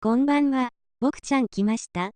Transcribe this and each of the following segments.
こんばんは、僕ちゃん来ました。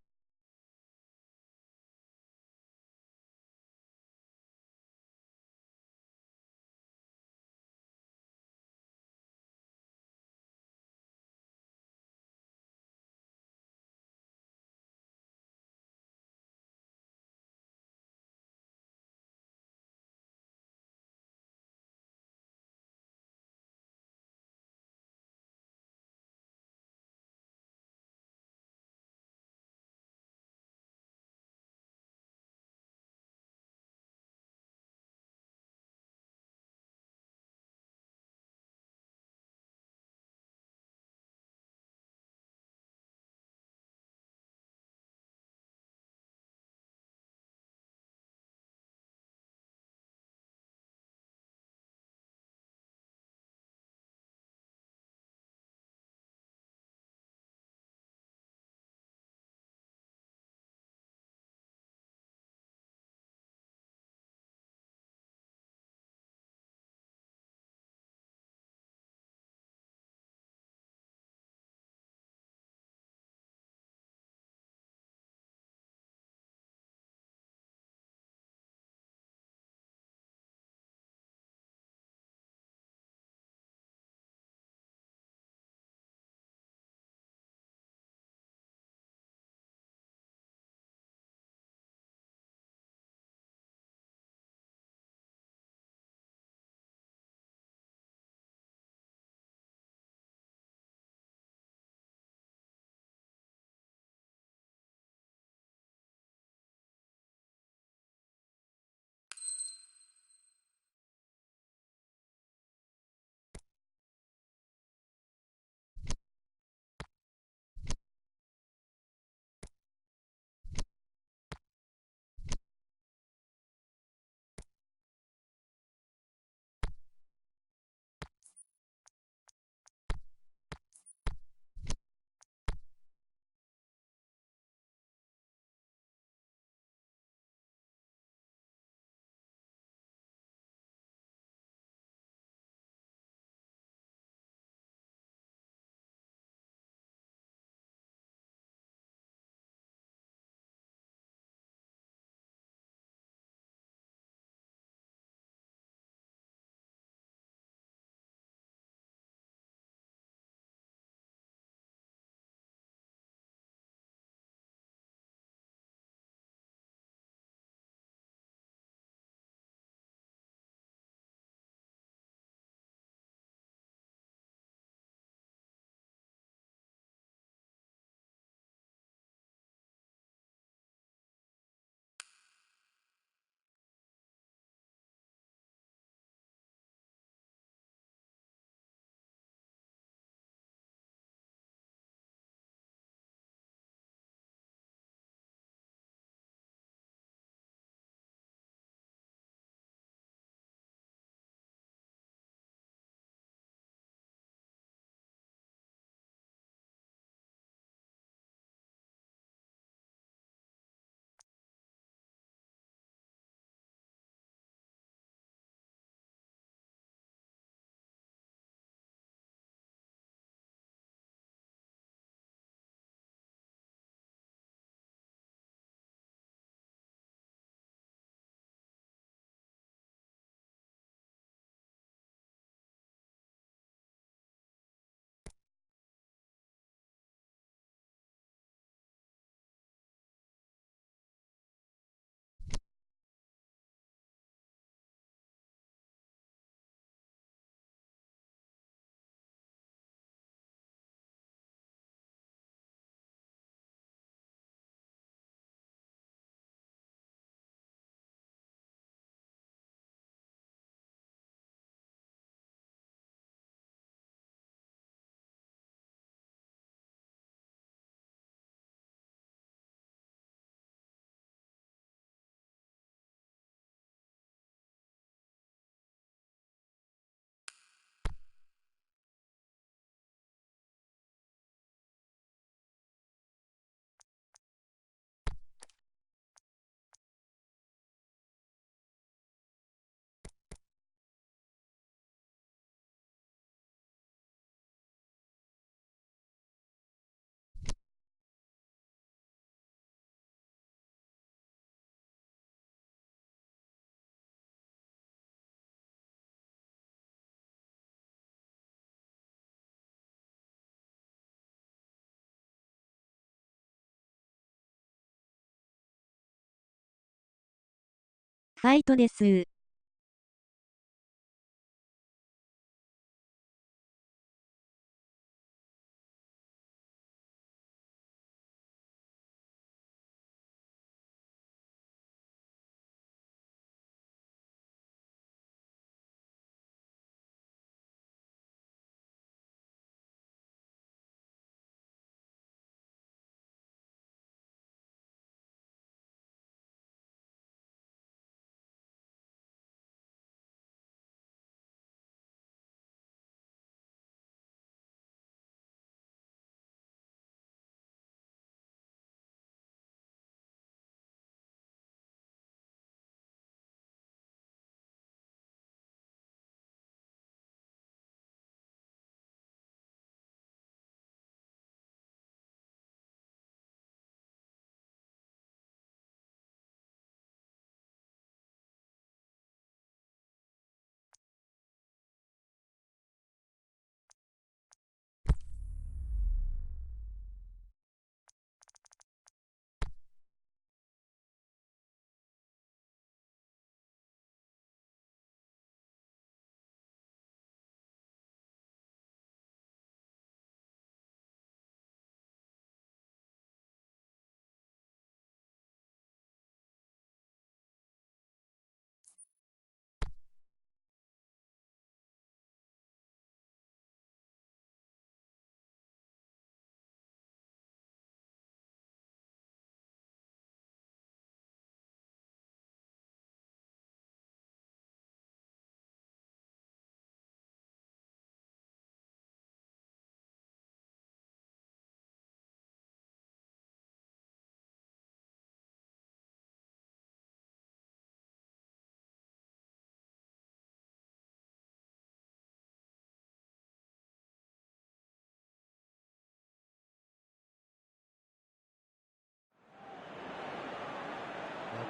ファイトです。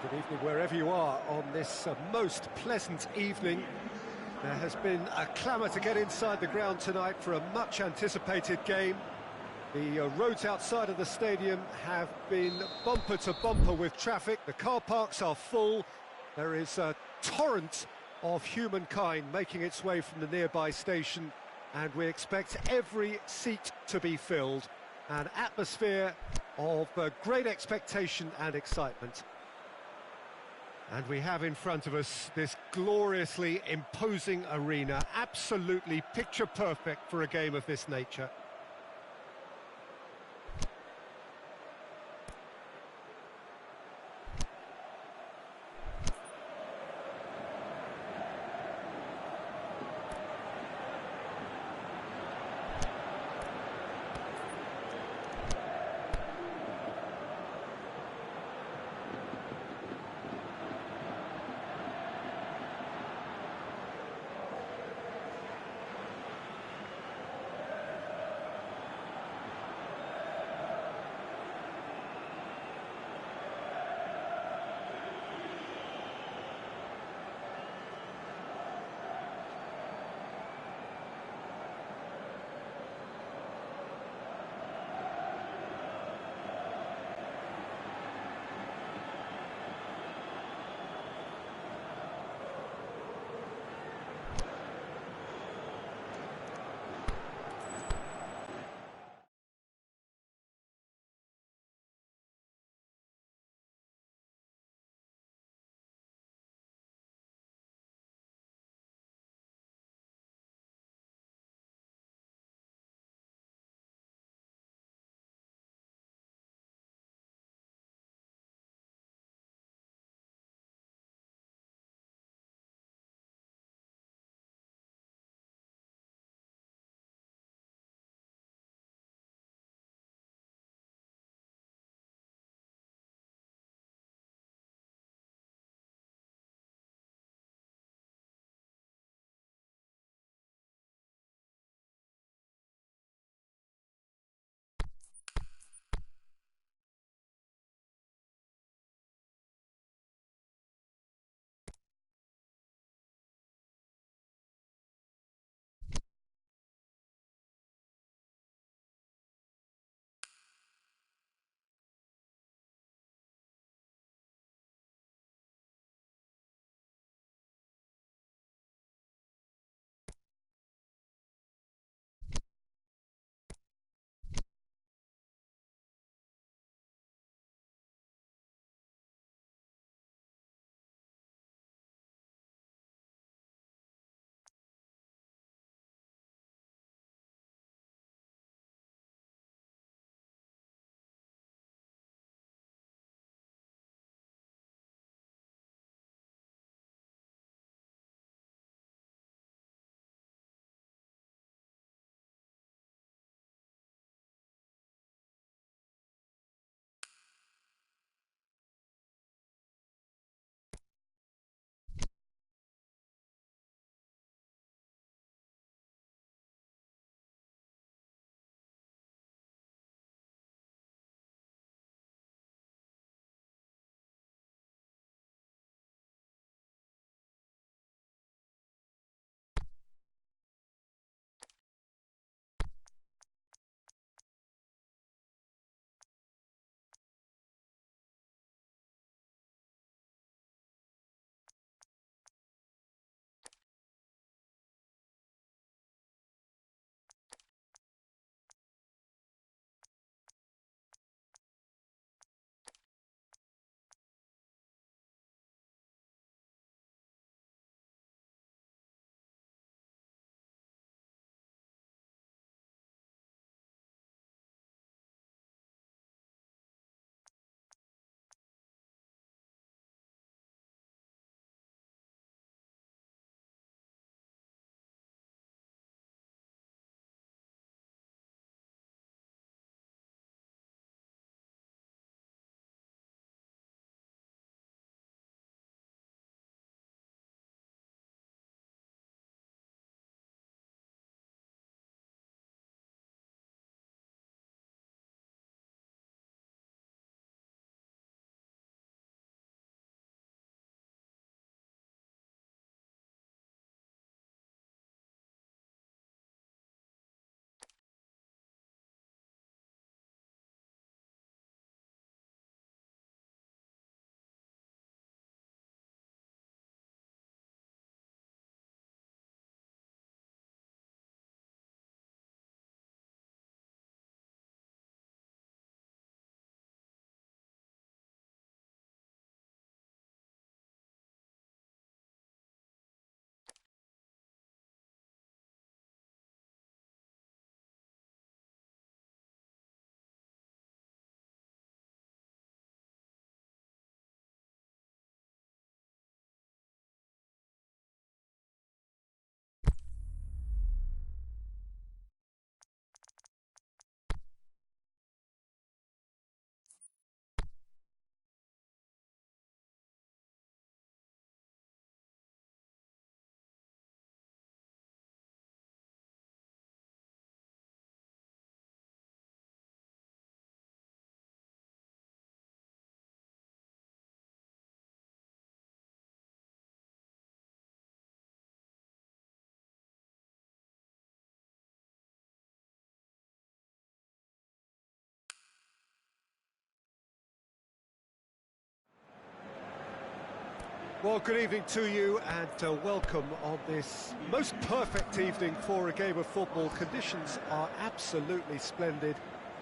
Good evening wherever you are on this most pleasant evening. There has been a clamour to get inside the ground tonight for a much anticipated game. The roads outside of the stadium have been bumper to bumper with traffic. The car parks are full. There is a torrent of humankind making its way from the nearby station, and we expect every seat to be filled. An atmosphere of great expectation and excitement. And we have in front of us this gloriously imposing arena, absolutely picture perfect for a game of this nature. Well, good evening to you and welcome on this most perfect evening for a game of football. Conditions are absolutely splendid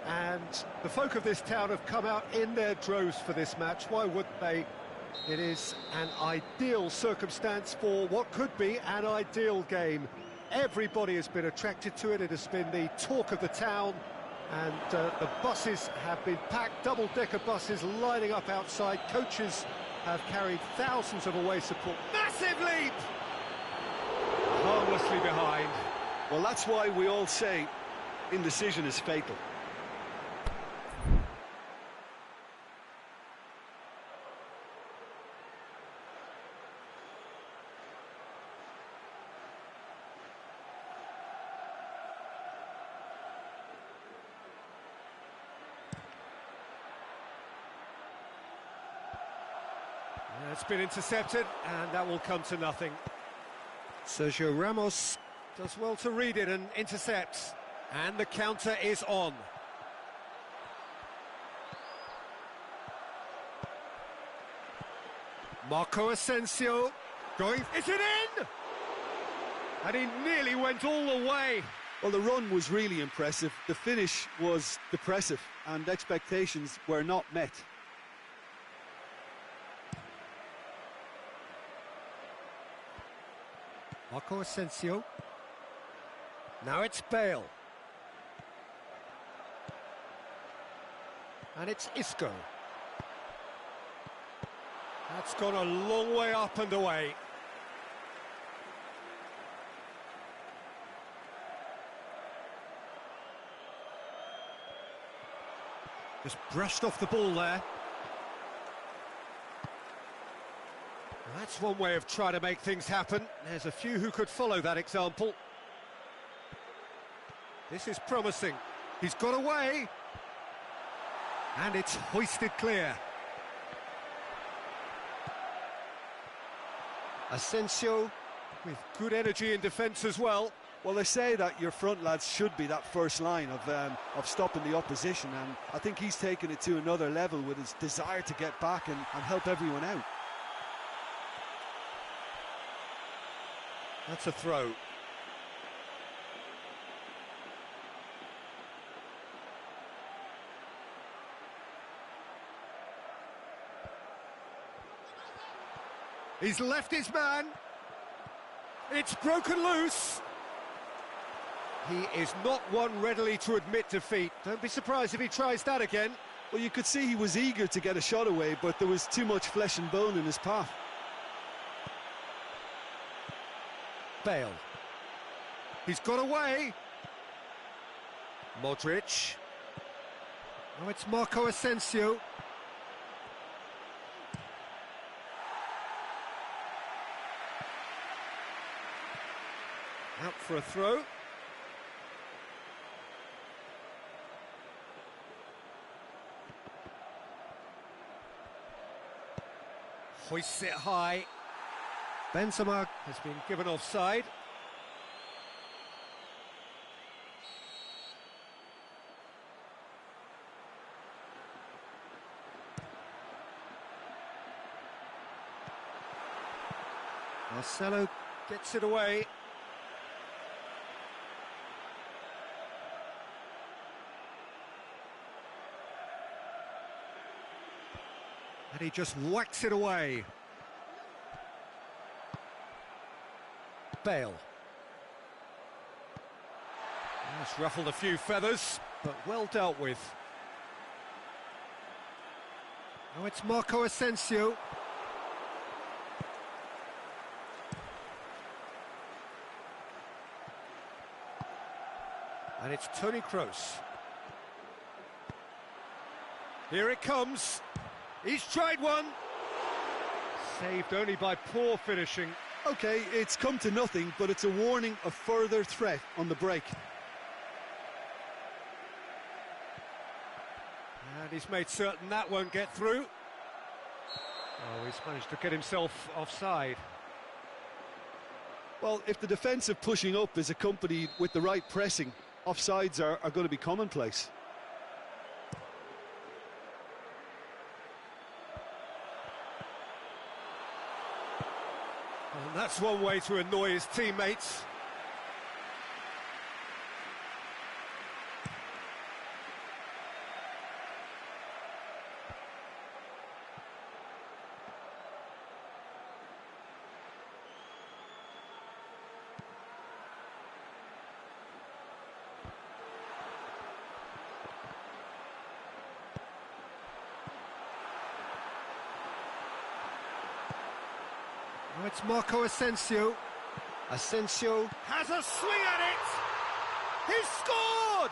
and the folk of this town have come out in their droves for this match. Why wouldn't they? It is an ideal circumstance for what could be an ideal game. Everybody has been attracted to it. It has been the talk of the town and the buses have been packed, double-decker buses lining up outside. Coaches have carried thousands of away support. Massive leap! Harmlessly behind. Well, that's why we all say indecision is fatal. It's been intercepted, and that will come to nothing. Sergio Ramos does well to read it and intercepts. And the counter is on. Marco Asensio going... Is it in? And he nearly went all the way. Well, the run was really impressive. The finish was depressive, and expectations were not met. Marco Asensio. Now it's Bale. And it's Isco. That's gone a long way up and away. Just brushed off the ball there. That's one way of trying to make things happen. There's a few who could follow that example. This is promising. He's got away. And it's hoisted clear. Asensio with good energy in defence as well. Well, they say that your front lads should be that first line of stopping the opposition, and I think he's taken it to another level with his desire to get back and help everyone out. That's a throw. He's left his man. It's broken loose. He is not one readily to admit defeat. Don't be surprised if he tries that again. Well, you could see he was eager to get a shot away, but there was too much flesh and bone in his path. Bale. He's got away. Modric. Now it's Marco Asensio. Out for a throw. Hoists it high. Benzema has been given offside. Marcelo gets it away. And he just whacks it away. Bale. That's ruffled a few feathers, but well dealt with. Now it's Marco Asensio. And it's Toni Kroos. Here it comes. He's tried one. Saved only by poor finishing. OK, it's come to nothing, but it's a warning of further threat on the break. And he's made certain that won't get through. Oh, he's managed to get himself offside. Well, if the defensive pushing up is accompanied with the right pressing, offsides are going to be commonplace. That's one way to annoy his teammates. Oh, it's Marco Asensio. Asensio has a swing at it! He's scored!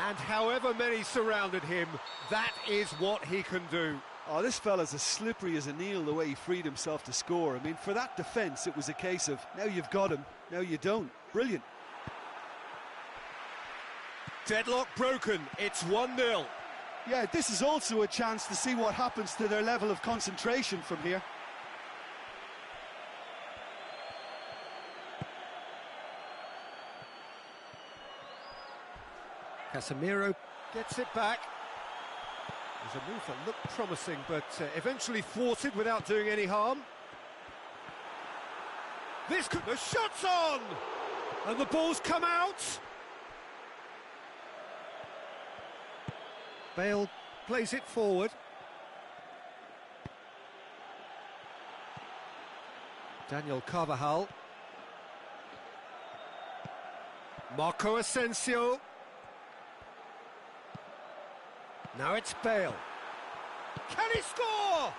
And however many surrounded him, that is what he can do. Oh, this fella's as slippery as an eel the way he freed himself to score. I mean, for that defence, it was a case of, now you've got him, now you don't. Brilliant. Deadlock broken, it's 1-0. Yeah, this is also a chance to see what happens to their level of concentration from here. Casemiro gets it back. There's a move that looked promising, but eventually thwarted without doing any harm. The shot's on! And the ball's come out! Bale plays it forward. Daniel Carvajal. Marco Asensio. Now it's Bale. Can he score?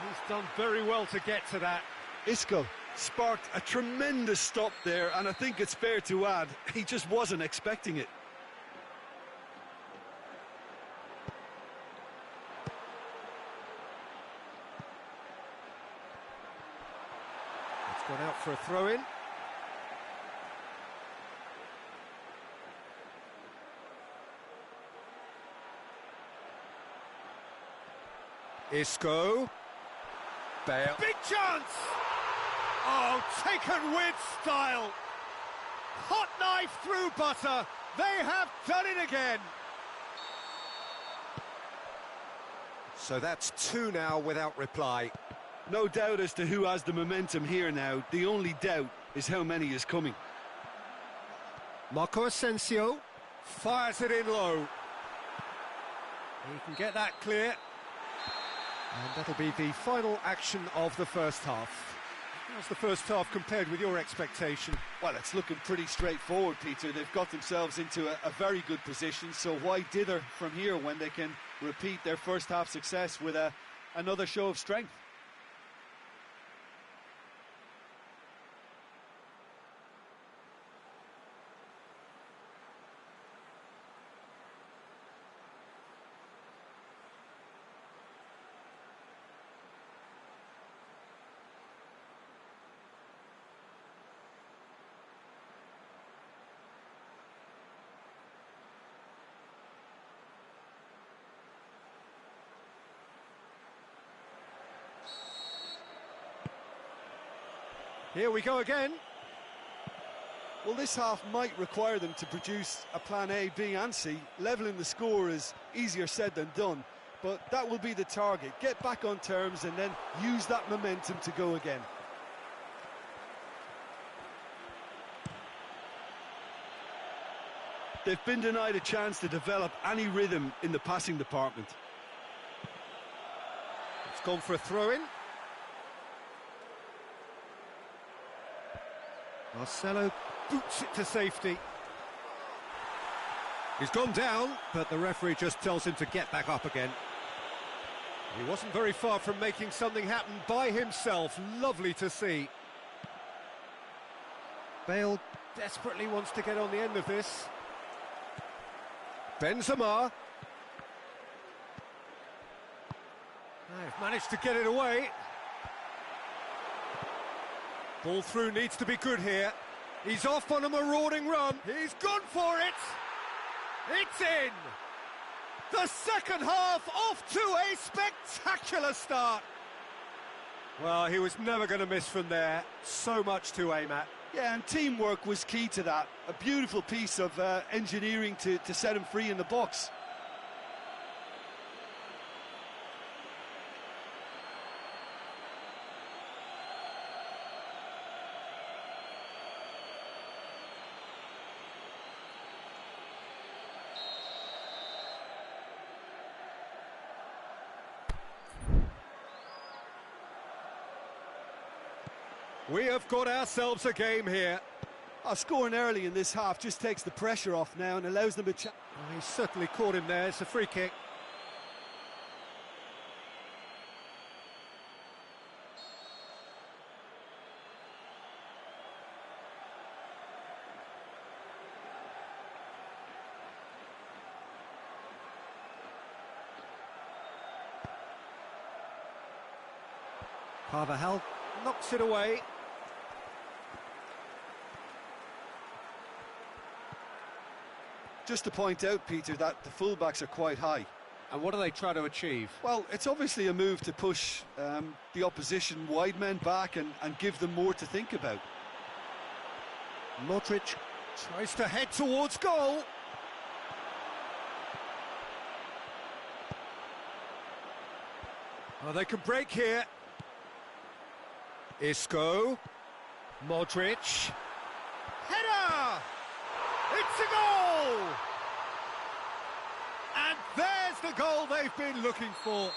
He's done very well to get to that. Isco sparked a tremendous stop there, and I think it's fair to add, he just wasn't expecting it. It's gone out for a throw-in. Isco. Bale. Big chance! Oh, taken with style. Hot knife through butter. They have done it again. So that's 2 now without reply. No doubt as to who has the momentum here now. The only doubt is how many is coming. Marco Asensio fires it in low. He can get that clear. And that'll be the final action of the first half. How's the first half compared with your expectation? Well, it's looking pretty straightforward, Peter. They've got themselves into a very good position, so why dither from here when they can repeat their first half success with another show of strength? Here we go again. Well, this half might require them to produce a plan A, B and C. Levelling the score is easier said than done, but that will be the target. Get back on terms and then use that momentum to go again. They've been denied a chance to develop any rhythm in the passing department. It's gone for a throw-in. Marcelo boots it to safety. He's gone down, but the referee just tells him to get back up again. He wasn't very far from making something happen by himself. Lovely to see. Bale desperately wants to get on the end of this. Benzema. They've managed to get it away. Ball through needs to be good here. He's off on a marauding run. He's gone for it. It's in. The second half off to a spectacular start. Well, he was never going to miss from there. So much to aim at. Yeah, and teamwork was key to that. A beautiful piece of engineering to set him free in the box. We have got ourselves a game here. Scoring early in this half just takes the pressure off now and allows them a chance. Well, he's certainly caught him there. It's a free kick. Carvajal knocks it away. Just to point out, Peter, that the fullbacks are quite high. And what do they try to achieve? Well, it's obviously a move to push the opposition wide men back and give them more to think about. Modric tries to head towards goal. Well, they can break here. Isco, Modric, header! It's a goal! And there's the goal they've been looking for.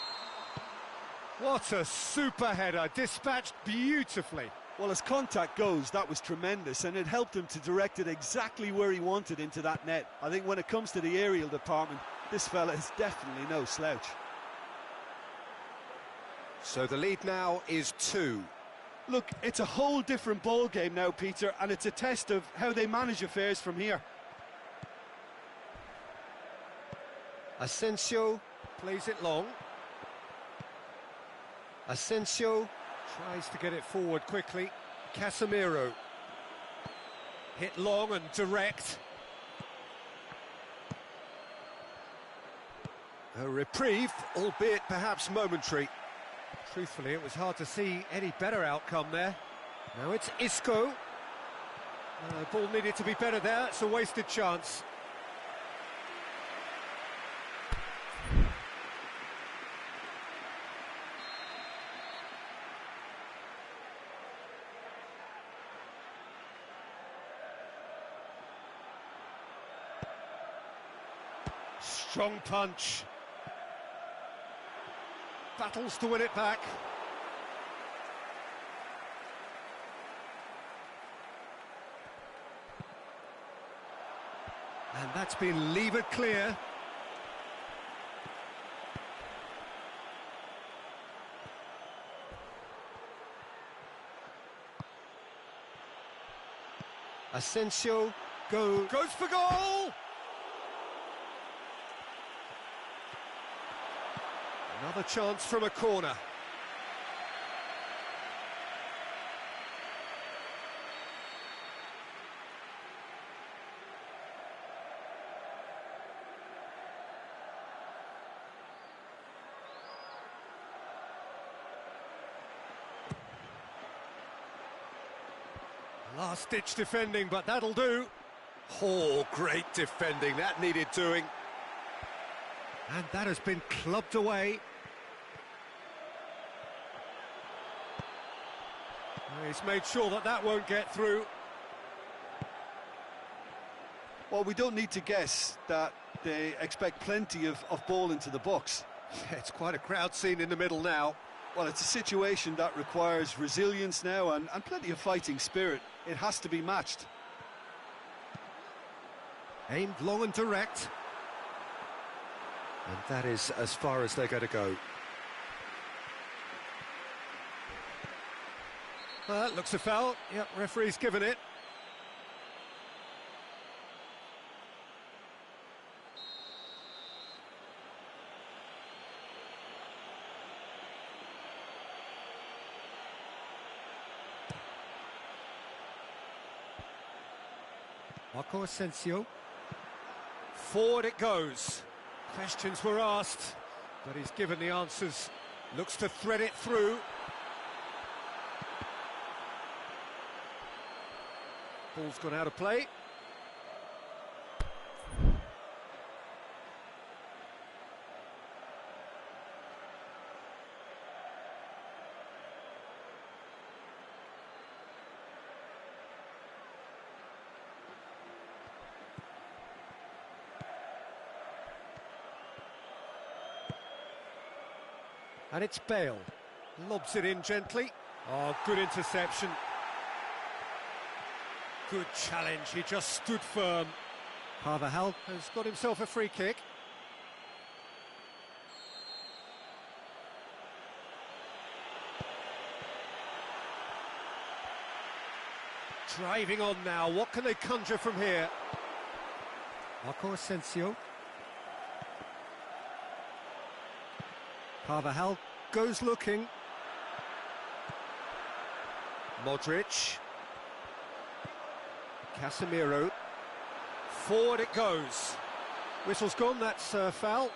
What a super header, dispatched beautifully. Well, as contact goes, that was tremendous, and it helped him to direct it exactly where he wanted into that net. I think when it comes to the aerial department, this fella is definitely no slouch. So the lead now is 2. Look, it's a whole different ball game now, Peter, and it's a test of how they manage affairs from here. Asensio plays it long. Asensio tries to get it forward quickly. Casemiro hit long and direct. A reprieve, albeit perhaps momentary. Truthfully, it was hard to see any better outcome there. Now it's Isco. The ball needed to be better there. It's a wasted chance. Strong punch. Battles to win it back. And that's been levered clear. Asensio goes for goal! Another chance from a corner. Last-ditch defending, but that'll do. Oh, great defending. That needed doing. And that has been clubbed away. He's made sure that that won't get through. Well, we don't need to guess that they expect plenty of ball into the box. Yeah, it's quite a crowd scene in the middle now. Well, it's a situation that requires resilience now and plenty of fighting spirit. It has to be matched. Aimed long and direct. And that is as far as they're going to go. Well, that looks a foul. Yep, referee's given it. Marco Asensio. Forward it goes. Questions were asked, but he's given the answers. Looks to thread it through. Ball's gone out of play. And it's Bale. Lobs it in gently. Oh, good interception. Good challenge, he just stood firm. Carvajal has got himself a free kick. Driving on now, what can they conjure from here? Marco Asensio. Carvajal goes looking. Modric. Casemiro. Forward it goes. Whistle's gone, that's a foul.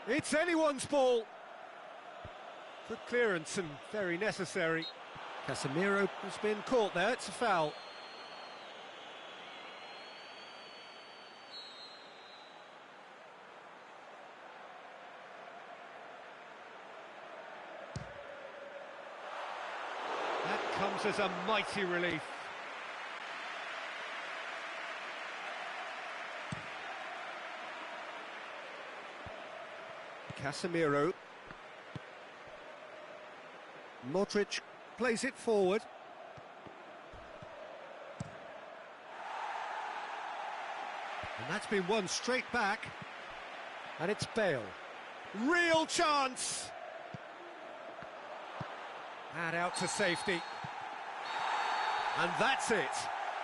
It's anyone's ball. Good clearance and very necessary. Casemiro has been caught there, it's a foul. That comes as a mighty relief. Casemiro. Modric plays it forward. And that's been won straight back. And it's Bale. Real chance! And out to safety. And that's it.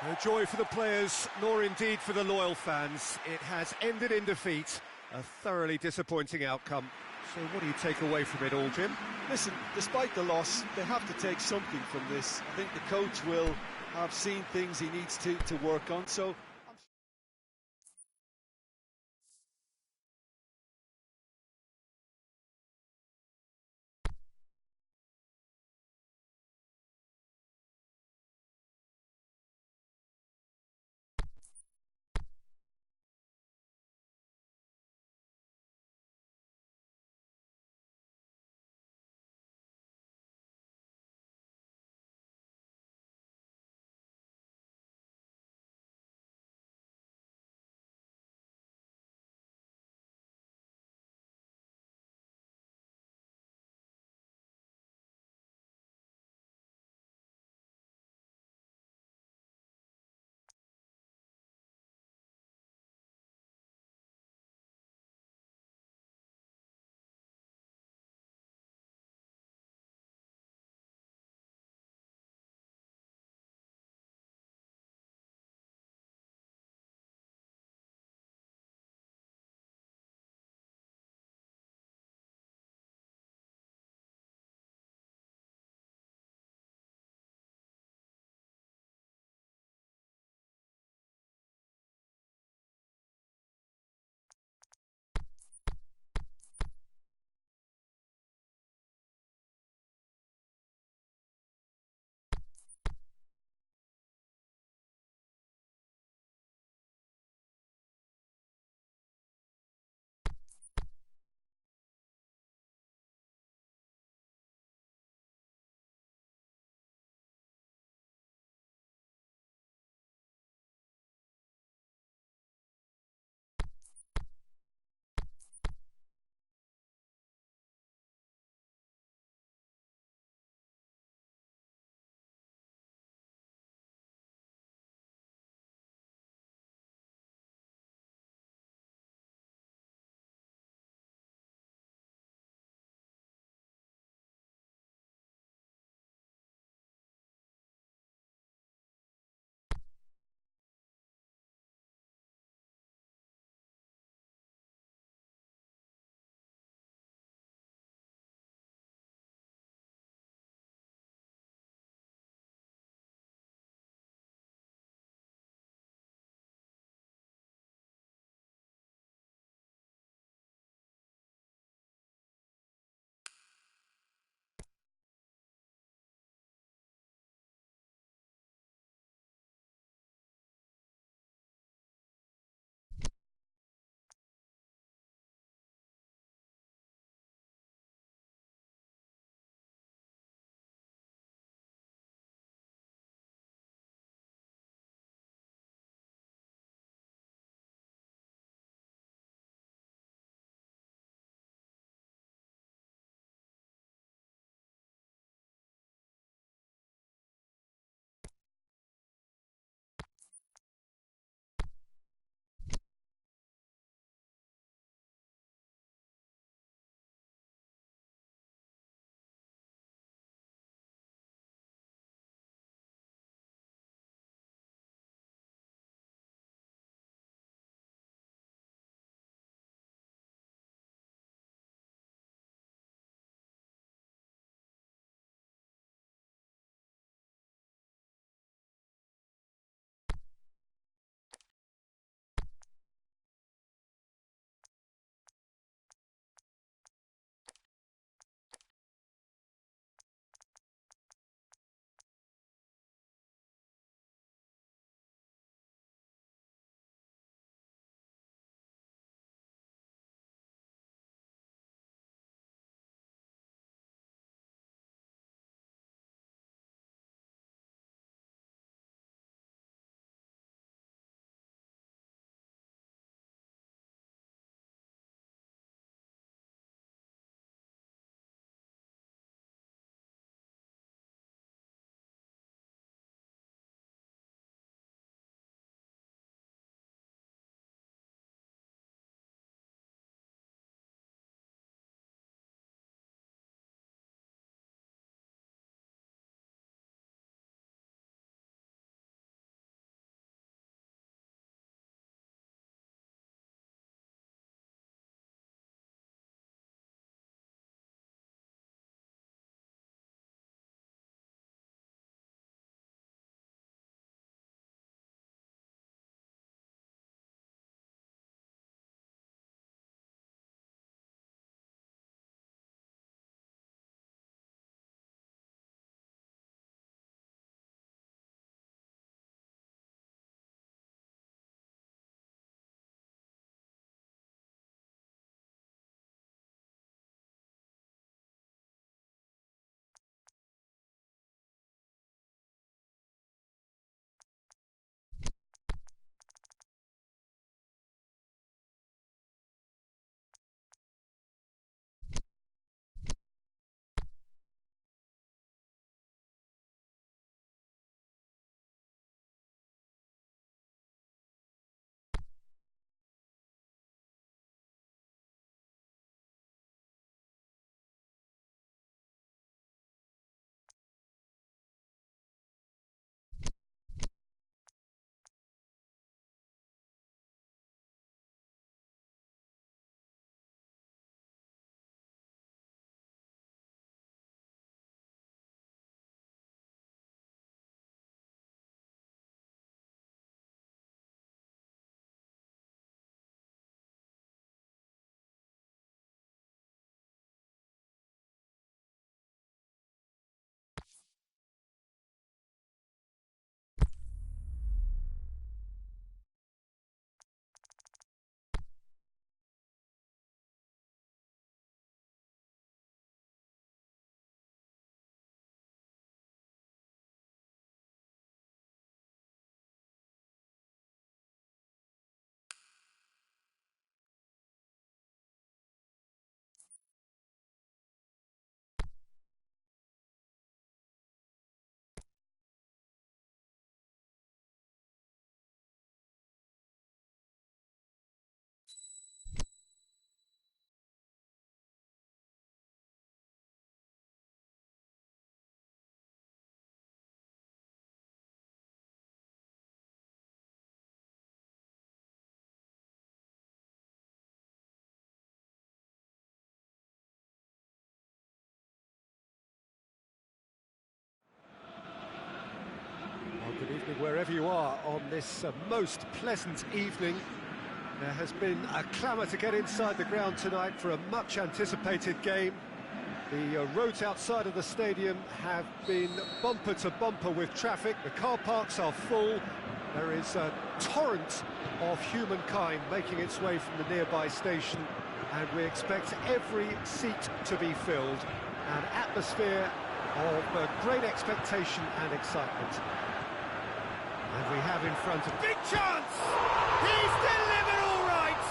No joy for the players, nor indeed for the loyal fans. It has ended in defeat. A thoroughly disappointing outcome. So what do you take away from it all, Jim? Listen, despite the loss, they have to take something from this. I think the coach will have seen things he needs to work on, so wherever you are on this most pleasant evening. There has been a clamour to get inside the ground tonight for a much anticipated game. The roads outside of the stadium have been bumper to bumper with traffic. The car parks are full. There is a torrent of humankind making its way from the nearby station, and we expect every seat to be filled. An atmosphere of great expectation and excitement. And we have in front of... Big chance! He's delivered all right!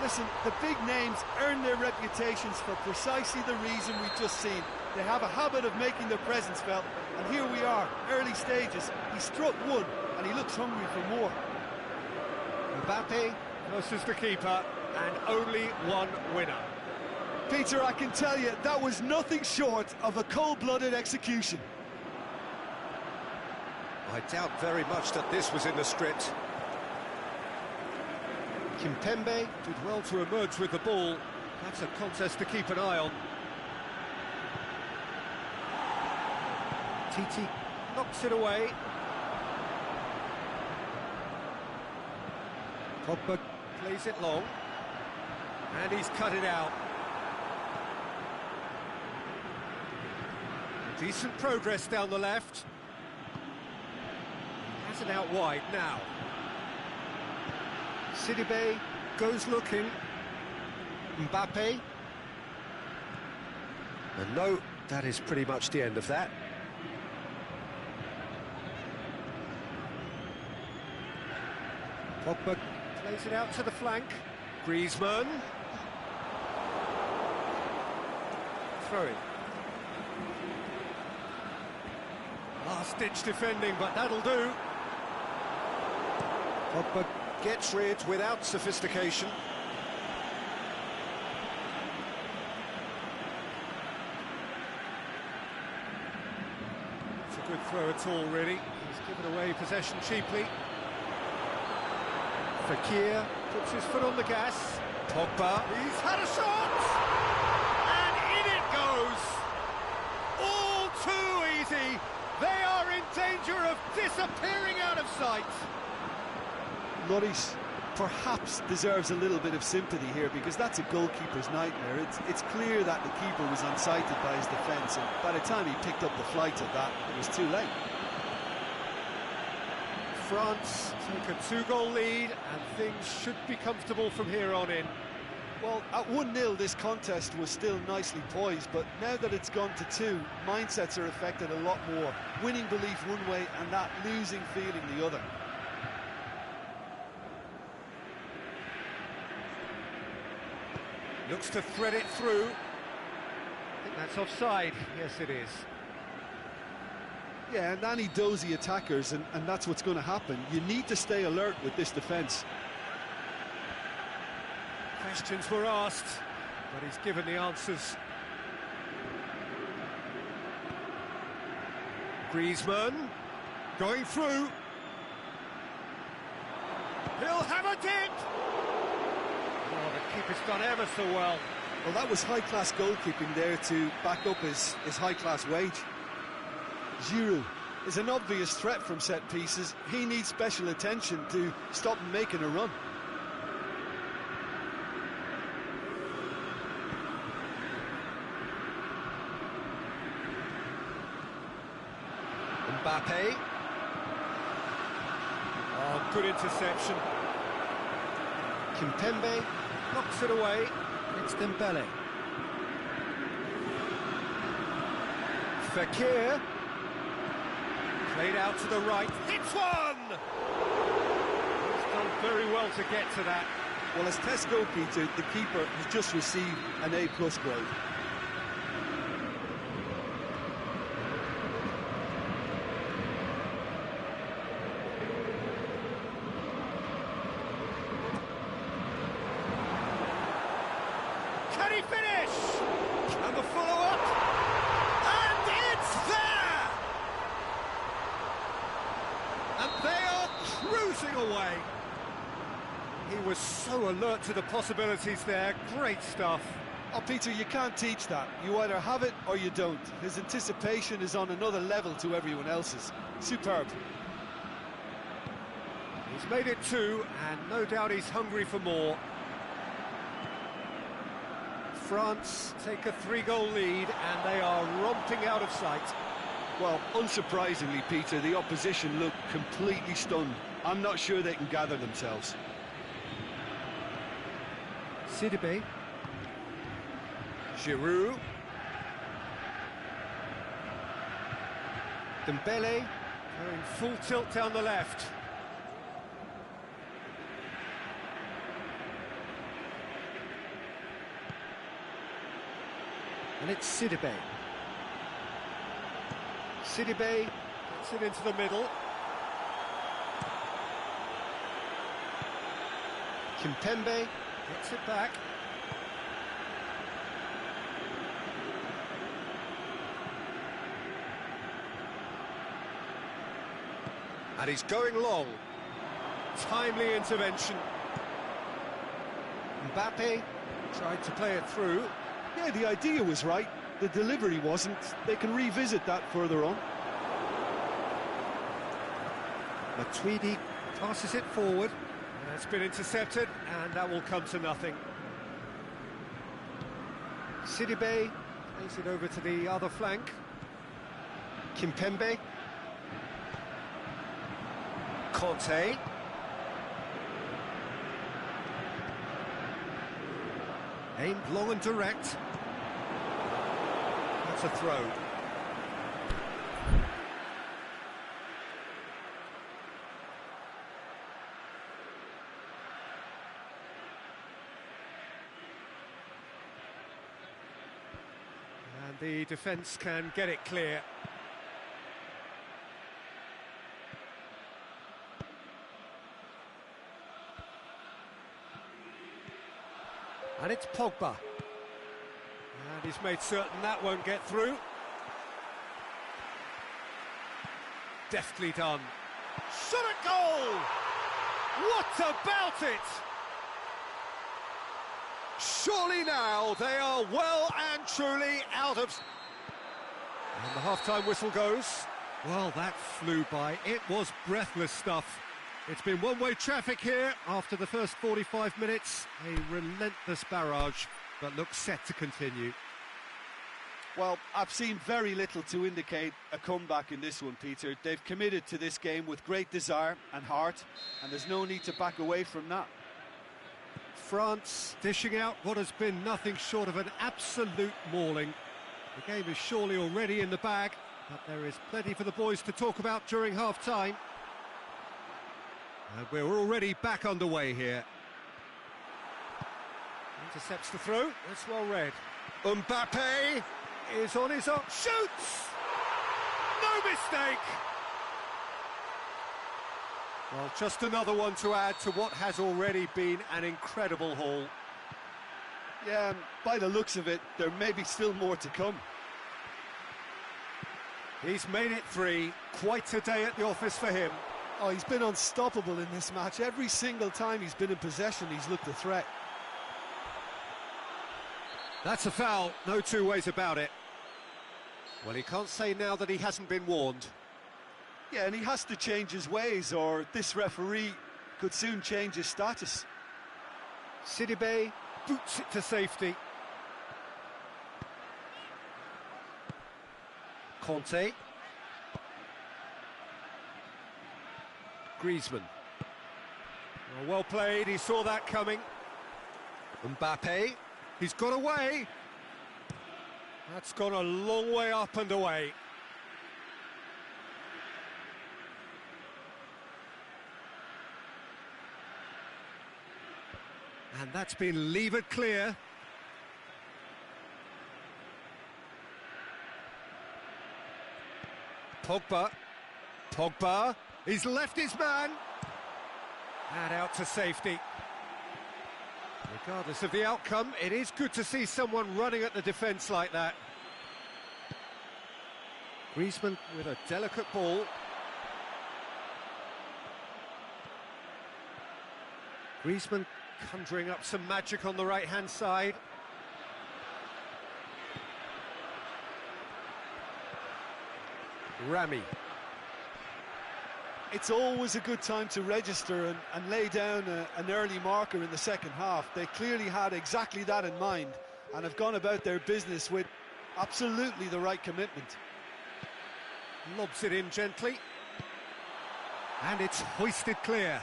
Listen, the big names earn their reputations for precisely the reason we've just seen. They have a habit of making their presence felt, and here we are, early stages. He struck one, and he looks hungry for more. Mbappe versus the keeper, and only one winner. Peter, I can tell you, that was nothing short of a cold-blooded execution. I doubt very much that this was in the script. Kimpembe did well to emerge with the ball. That's a contest to keep an eye on. Titi knocks it away. Pogba plays it long. And he's cut it out. Decent progress down the left. Has it out wide now. Sidibe goes looking. Mbappe. And no, that is pretty much the end of that. Pogba plays it out to the flank. Griezmann. Throw-in. Last-ditch defending, but that'll do. Pogba gets rid without sophistication. It's a good throw at all, really. He's given away possession cheaply. Fekir puts his foot on the gas. Pogba. He's had a shot! And in it goes! All too easy! They are in danger of disappearing out of sight! Lloris perhaps deserves a little bit of sympathy here, because that's a goalkeeper's nightmare. It's clear that the keeper was unsighted by his defence, and by the time he picked up the flight of that, it was too late. France take a two-goal lead, and things should be comfortable from here on in. Well, at 1-0 this contest was still nicely poised, but now that it's gone to 2, mindsets are affected a lot more. Winning belief one way and that losing feeling the other. Looks to thread it through. I think that's offside. Yes, it is. Yeah, and any dozy attackers, and that's what's going to happen. You need to stay alert with this defence. Questions were asked, but he's given the answers. Griezmann going through. He'll have a dip! Oh, the keeper's done ever so well. Well, that was high-class goalkeeping there to back up his high-class wage. Giroud is an obvious threat from set pieces. He needs special attention to stop him making a run. Mbappe. Oh, good interception. Kimpembe knocks it away. It's Dembele. Fekir. Played out to the right. It's one! He's done very well to get to that. Well, as test goalkeeper, the keeper has just received an A+ grade. Can he finish? And the follow-up. And it's there! And they are cruising away. He was so alert to the possibilities there. Great stuff. Oh, Peter, you can't teach that. You either have it or you don't. His anticipation is on another level to everyone else's. Superb. He's made it 2, and no doubt he's hungry for more. France take a 3-goal lead, and they are romping out of sight. Well, unsurprisingly, Peter, the opposition look completely stunned. I'm not sure they can gather themselves. Sidibe. Giroud. Dembele going full tilt down the left. And it's Sidibe. Sidibe gets it into the middle. Kimpembe gets it back. And he's going long. Timely intervention. Mbappe tried to play it through. Yeah, the idea was right. The delivery wasn't. They can revisit that further on. Matuidi passes it forward. It's been intercepted, and that will come to nothing. Sidibe plays it over to the other flank. Kimpembe. Conte. Aimed long and direct. That's a throw. And the defence can get it clear. And it's Pogba. And he's made certain that won't get through. Deftly done. Shot at goal! What about it? Surely now they are well and truly out of... And the half-time whistle goes. Well, that flew by. It was breathless stuff. It's been one-way traffic here after the first 45 minutes. A relentless barrage that looks set to continue. Well, I've seen very little to indicate a comeback in this one, Peter. They've committed to this game with great desire and heart, and there's no need to back away from that. France dishing out what has been nothing short of an absolute mauling. The game is surely already in the bag, but there is plenty for the boys to talk about during half-time. And we're already back underway here. Intercepts the throw, that's well read. Mbappe is on his own, shoots! No mistake! Well, just another one to add to what has already been an incredible haul. Yeah, by the looks of it, there may be still more to come. He's made it 3, quite a day at the office for him. Oh, he's been unstoppable in this match. Every single time he's been in possession, he's looked a threat. That's a foul, no two ways about it. Well, he can't say now that he hasn't been warned. Yeah, and he has to change his ways, or this referee could soon change his status. Sidibe boots it to safety. Conte. Griezmann. Well played, he saw that coming. Mbappe, he's got away. That's gone a long way up and away. And that's been levered clear. Pogba, he's left his man. And out to safety. Regardless of the outcome, it is good to see someone running at the defence like that. Griezmann with a delicate ball. Griezmann conjuring up some magic on the right-hand side. Rami. It's always a good time to register and lay down an early marker in the second half. They clearly had exactly that in mind and have gone about their business with absolutely the right commitment. Lobs it in gently. And it's hoisted clear.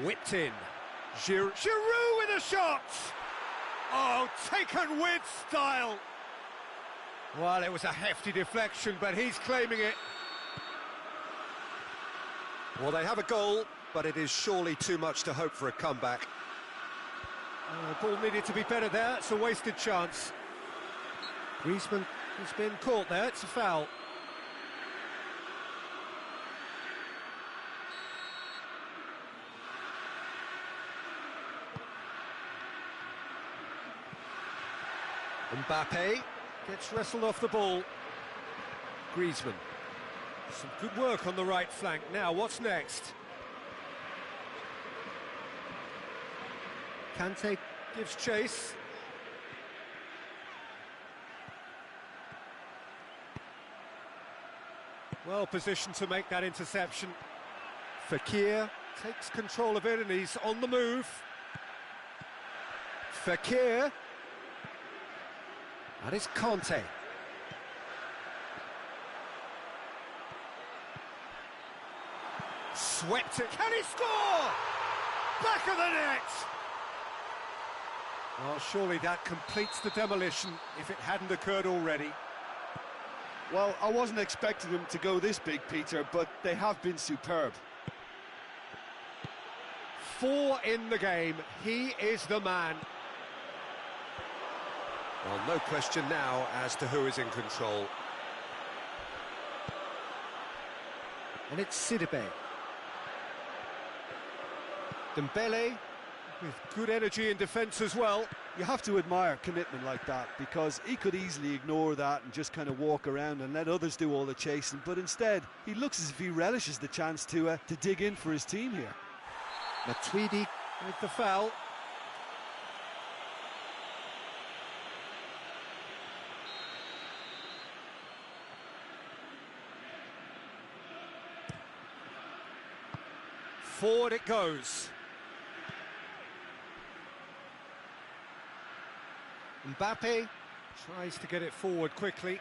Whipped in. Giroud with a shot! Oh, taken with style! Well, it was a hefty deflection, but he's claiming it. Well, they have a goal, but it is surely too much to hope for a comeback. Ball needed to be better there, it's a wasted chance. Griezmann has been caught there, it's a foul. Mbappe gets wrestled off the ball. Griezmann. Some good work on the right flank. Now, what's next? Kante gives chase. Well positioned to make that interception. Fekir takes control of it and he's on the move. Fekir. That is Conte. Swept it. Can he score? Back of the net! Well, surely that completes the demolition if it hadn't occurred already. Well, I wasn't expecting them to go this big, Peter, but they have been superb. 4 in the game. He is the man. Well, no question now as to who is in control. And it's Sidibe. Dembele, with good energy in defence as well. You have to admire commitment like that, because he could easily ignore that and just kind of walk around and let others do all the chasing, but instead, he looks as if he relishes the chance to dig in for his team here. Matuidi with the foul. Forward it goes. Mbappe tries to get it forward quickly.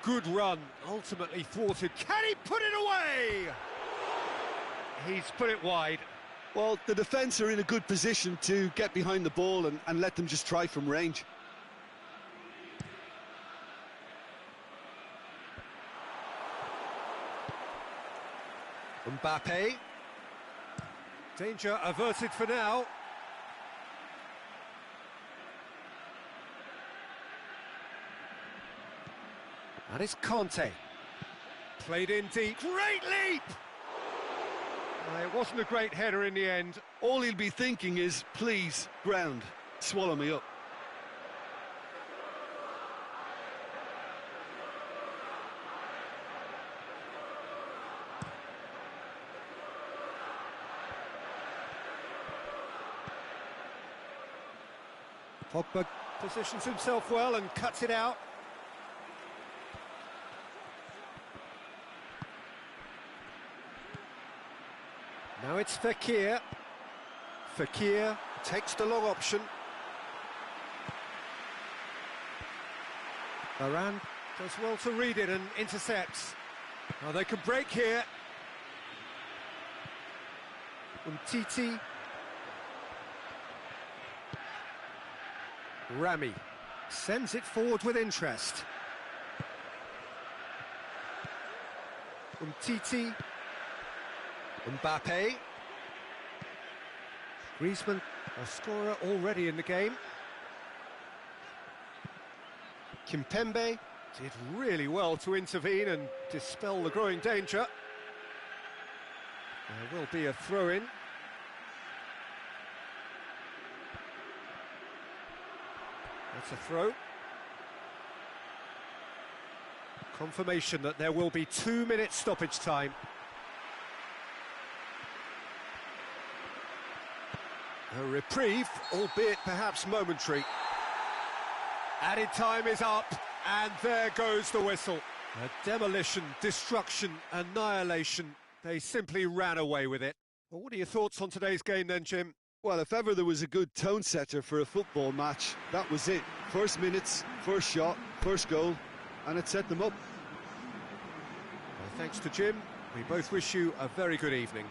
Good run, ultimately thwarted. Can he put it away? He's put it wide. Well, the defence are in a good position to get behind the ball and let them just try from range. Mbappe. Danger averted for now. That is Conte. Played in deep. Great leap! It wasn't a great header in the end. All he'll be thinking is, please, ground, swallow me up. Pogba positions himself well and cuts it out. Now it's Fekir. Fekir takes the long option. Varane does well to read it and intercepts. Now they can break here. Umtiti. Rami sends it forward with interest. Umtiti. Mbappe. Griezmann, a scorer already in the game. Kimpembe did really well to intervene and dispel the growing danger. There will be a throw-in. It's a throw. Confirmation that there will be 2 minutes stoppage time. A reprieve, albeit perhaps momentary. Added time is up, and there goes the whistle. A demolition, destruction, annihilation. They simply ran away with it. Well, what are your thoughts on today's game then, Jim? Well, if ever there was a good tone setter for a football match, that was it. First minutes, first shot, first goal, and it set them up. Well, thanks to Jim. We both wish you a very good evening.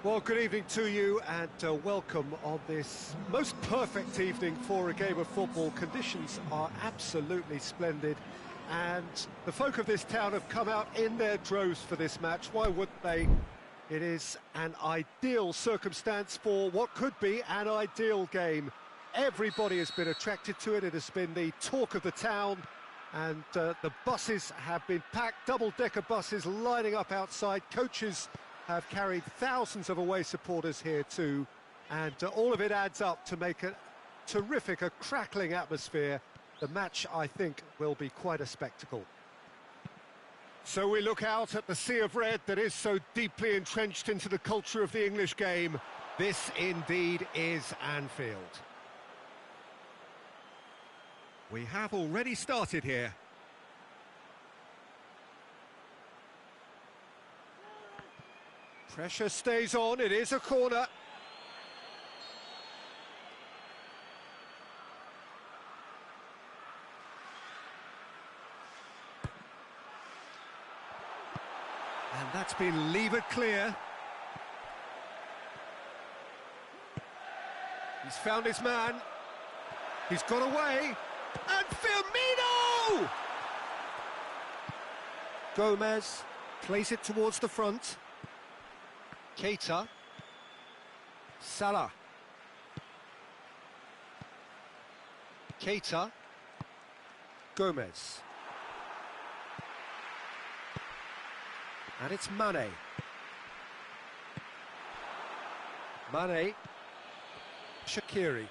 Well, good evening to you and welcome on this most perfect evening for a game of football. Conditions are absolutely splendid and the folk of this town have come out in their droves for this match. Why wouldn't they? It is an ideal circumstance for what could be an ideal game. Everybody has been attracted to it. It has been the talk of the town and the buses have been packed, double-decker buses lining up outside. Coaches have carried thousands of away supporters here too, and all of it adds up to make a terrific, a crackling atmosphere. The match, I think, will be quite a spectacle. So we look out at the sea of red that is so deeply entrenched into the culture of the English game. This indeed is Anfield. We have already started here. Pressure stays on, it is a corner. And that's been levered clear. He's found his man. He's got away. And Firmino! Gomez plays it towards the front. Keita. Salah. Keita. Gomez. And it's Mane. Mane. Shaqiri.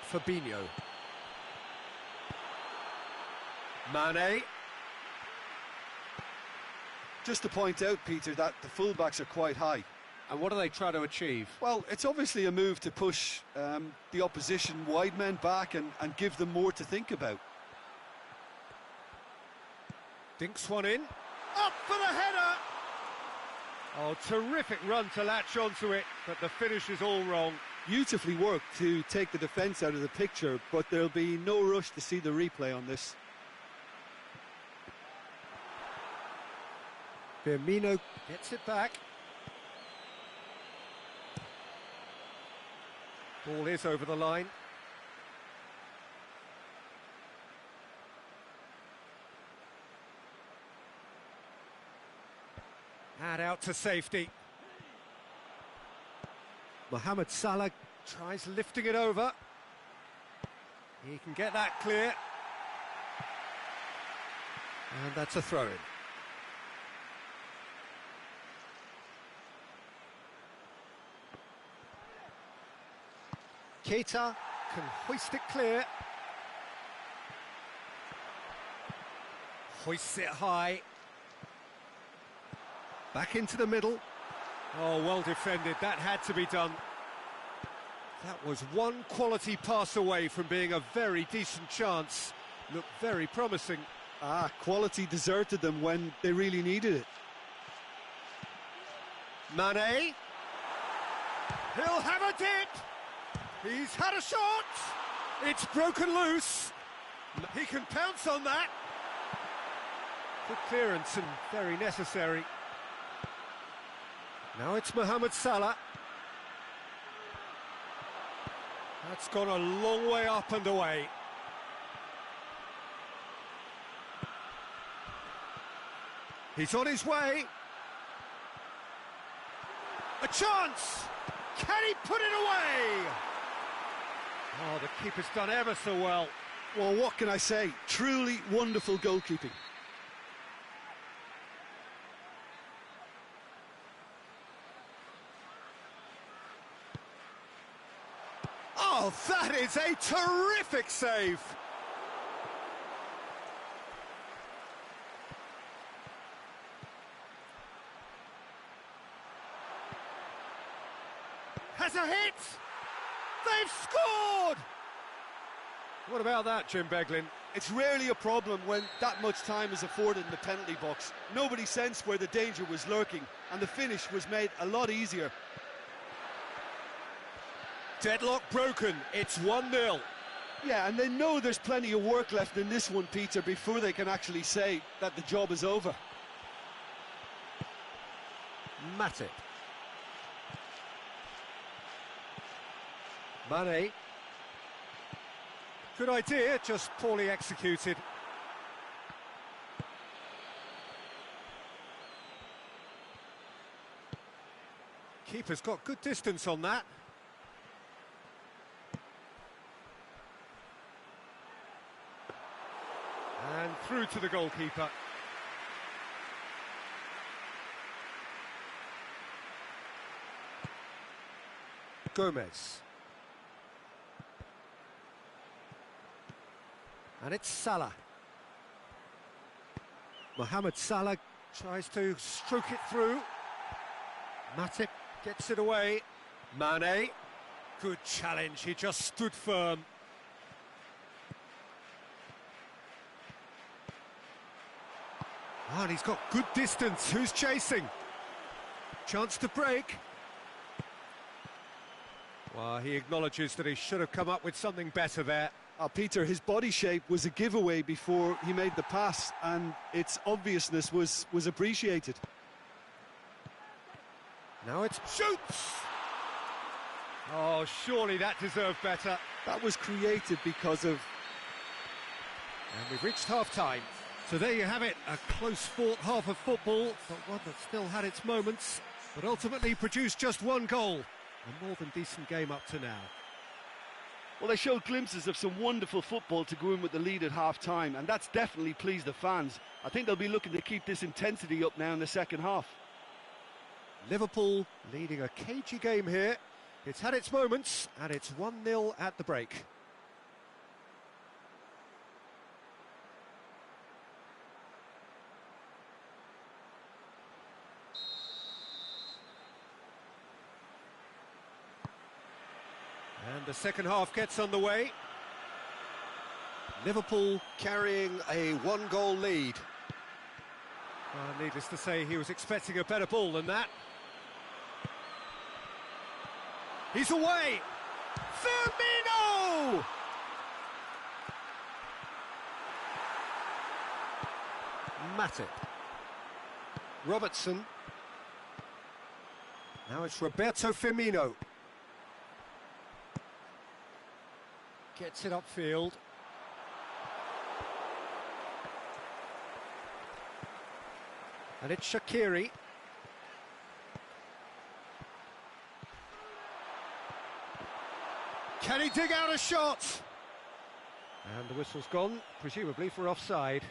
Fabinho. Mane. Just to point out, Peter, that the fullbacks are quite high. And what do they try to achieve? Well, it's obviously a move to push the opposition wide men back and give them more to think about. Dinks one in. Up for the header! Oh, terrific run to latch onto it, but the finish is all wrong. Beautifully worked to take the defence out of the picture, but there'll be no rush to see the replay on this. Firmino gets it back. Ball is over the line. And out to safety. Mohamed Salah tries lifting it over. He can get that clear. And that's a throw-in. Keita can hoist it clear. Hoists it high. Back into the middle. Oh, well defended. That had to be done. That was one quality pass away from being a very decent chance. Looked very promising. Quality deserted them when they really needed it. Mane. He'll have a dip. He's had a shot. It's broken loose. He can pounce on that. Good clearance and very necessary. Now it's Mohamed Salah. That's gone a long way up and away. He's on his way. A chance! Can he put it away? Oh, the keeper's done ever so well. Well, what can I say? Truly wonderful goalkeeping. Oh, that is a terrific save! Has a hit! They've scored! What about that, Jim Beglin? It's rarely a problem when that much time is afforded in the penalty box. Nobody sensed where the danger was lurking, and the finish was made a lot easier. Deadlock broken, it's 1-0. Yeah, and they know there's plenty of work left in this one, Peter, before they can actually say that the job is over. Matip. Mane. Good idea, just poorly executed. Keeper's got good distance on that. And through to the goalkeeper. Gomez. And it's Salah. Mohamed Salah tries to stroke it through. Matip gets it away. Mane. Good challenge, he just stood firm. And he's got good distance. Who's chasing? Chance to break. Well, he acknowledges that he should have come up with something better there. Peter, his body shape was a giveaway before he made the pass, and its obviousness was appreciated. Now it's shoots! Oh, surely that deserved better. That was created because of... And we've reached half-time. So there you have it, a close-fought half of football, but one that still had its moments, but ultimately produced just one goal. A more than decent game up to now. Well, they showed glimpses of some wonderful football to go in with the lead at half-time, and that's definitely pleased the fans. I think they'll be looking to keep this intensity up now in the second half. Liverpool leading a cagey game here. It's had its moments, and it's 1-0 at the break. And the second half gets underway. Liverpool carrying a one-goal lead. Needless to say, he was expecting a better ball than that. He's away! Firmino! Matip. Robertson. Now it's Roberto Firmino. Gets it upfield. And it's Shaqiri. Can he dig out a shot? And the whistle's gone, presumably for offside.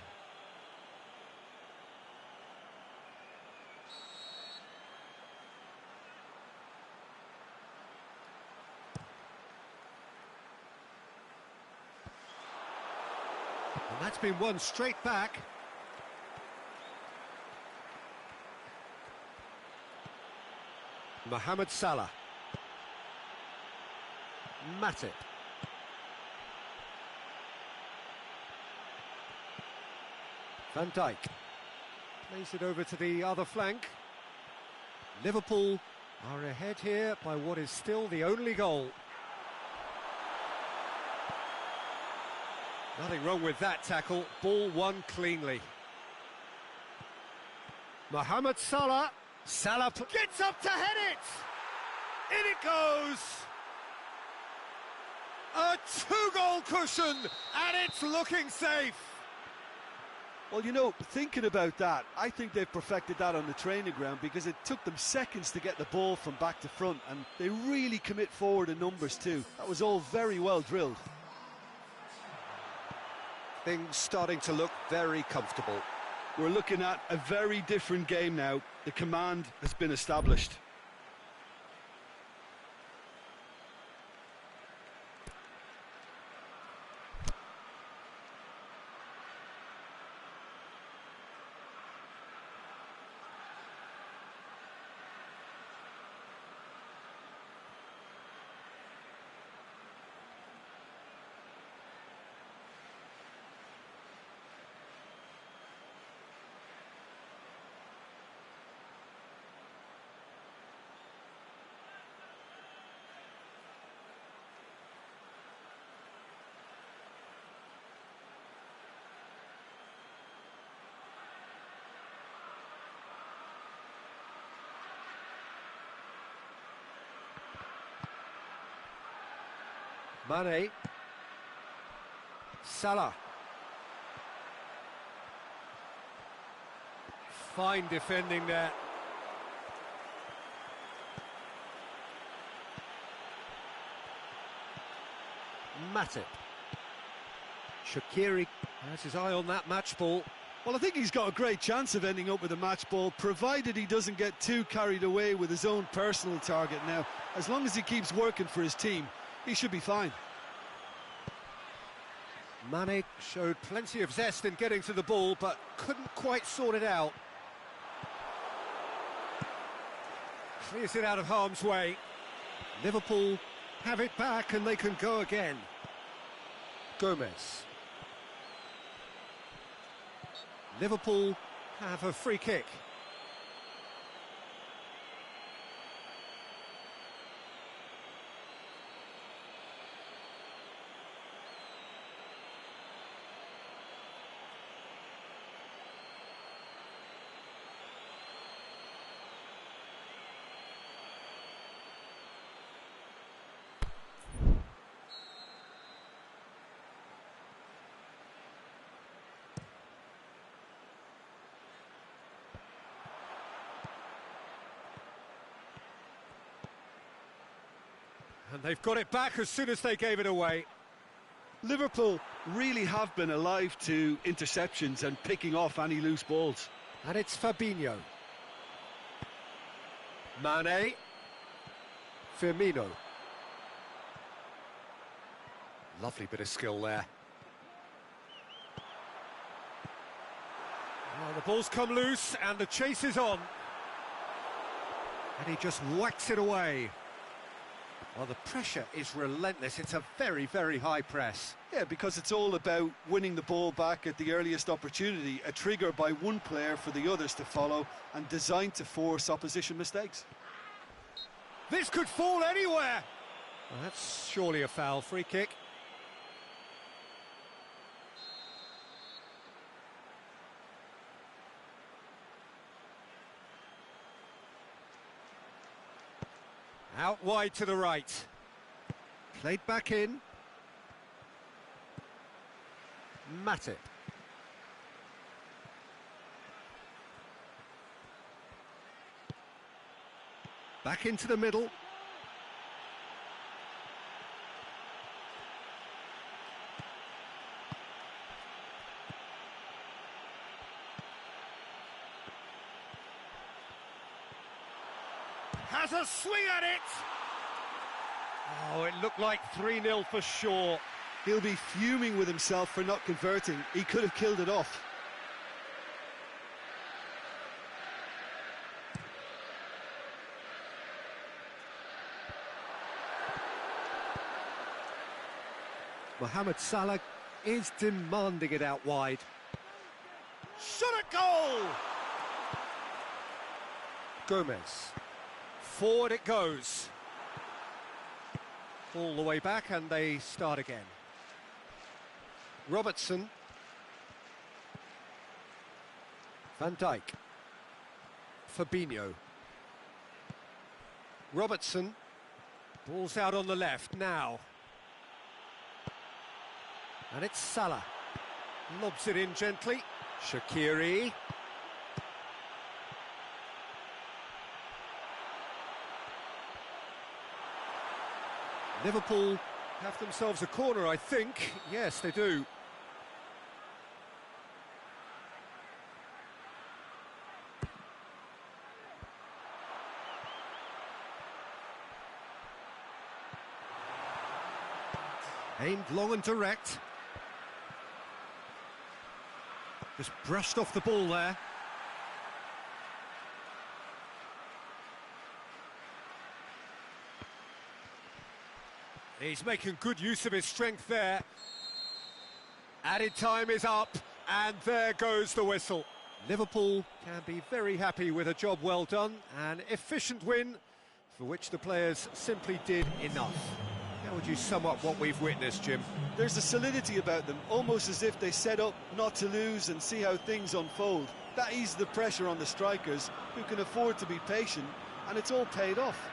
And that's been won straight back. Mohamed Salah. Matip. Van Dijk. Plays it over to the other flank. Liverpool are ahead here by what is still the only goal. Nothing wrong with that tackle. Ball won cleanly. Mohamed Salah. Salah gets up to head it! In it goes! A two-goal cushion, and it's looking safe! Well, you know, thinking about that, I think they've perfected that on the training ground because it took them seconds to get the ball from back to front, and they really commit forward in numbers too. That was all very well drilled. Things starting to look very comfortable. We're looking at a very different game now. The command has been established. Mane. Salah. Fine defending there. Matip. Shaqiri has his eye on that match ball. Well, I think he's got a great chance of ending up with a match ball, provided he doesn't get too carried away with his own personal target now. As long as he keeps working for his team, he should be fine. Mane showed plenty of zest in getting to the ball, but couldn't quite sort it out. Clears it out of harm's way. Liverpool have it back and they can go again. Gomez. Liverpool have a free kick. And they've got it back as soon as they gave it away. Liverpool really have been alive to interceptions and picking off any loose balls. And it's Fabinho. Mane. Firmino. Lovely bit of skill there. Well, the ball's come loose and the chase is on. And he just whacks it away. Well, the pressure is relentless. It's a very, very high press. Yeah, because it's all about winning the ball back at the earliest opportunity, a trigger by one player for the others to follow and designed to force opposition mistakes. This could fall anywhere. Well, that's surely a foul. Free kick. Out wide to the right. Played back in. Matip. Back into the middle. Has a swing at it! Oh, it looked like 3-0 for sure. He'll be fuming with himself for not converting. He could have killed it off. Mohamed Salah is demanding it out wide. Shot at goal! Gomez. Forward it goes. All the way back and they start again. Robertson. Van Dijk. Fabinho. Robertson. Ball's out on the left now. And it's Salah. Lobs it in gently. Shaqiri. Liverpool have themselves a corner, I think. Yes, they do. Aimed long and direct. Just brushed off the ball there. He's making good use of his strength there. Added time is up, and there goes the whistle. Liverpool can be very happy with a job well done, an efficient win for which the players simply did enough. How would you sum up what we've witnessed, Jim? There's a solidity about them, almost as if they set up not to lose and see how things unfold. That eases the pressure on the strikers, who can afford to be patient, and it's all paid off.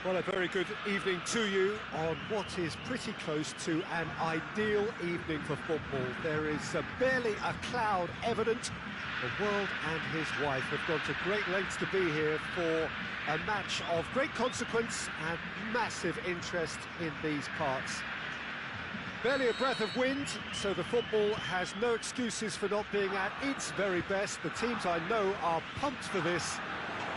Well, a very good evening to you on what is pretty close to an ideal evening for football. There is barely a cloud evident. The world and his wife have gone to great lengths to be here for a match of great consequence and massive interest in these parts. Barely a breath of wind, so the football has no excuses for not being at its very best. The teams I know are pumped for this.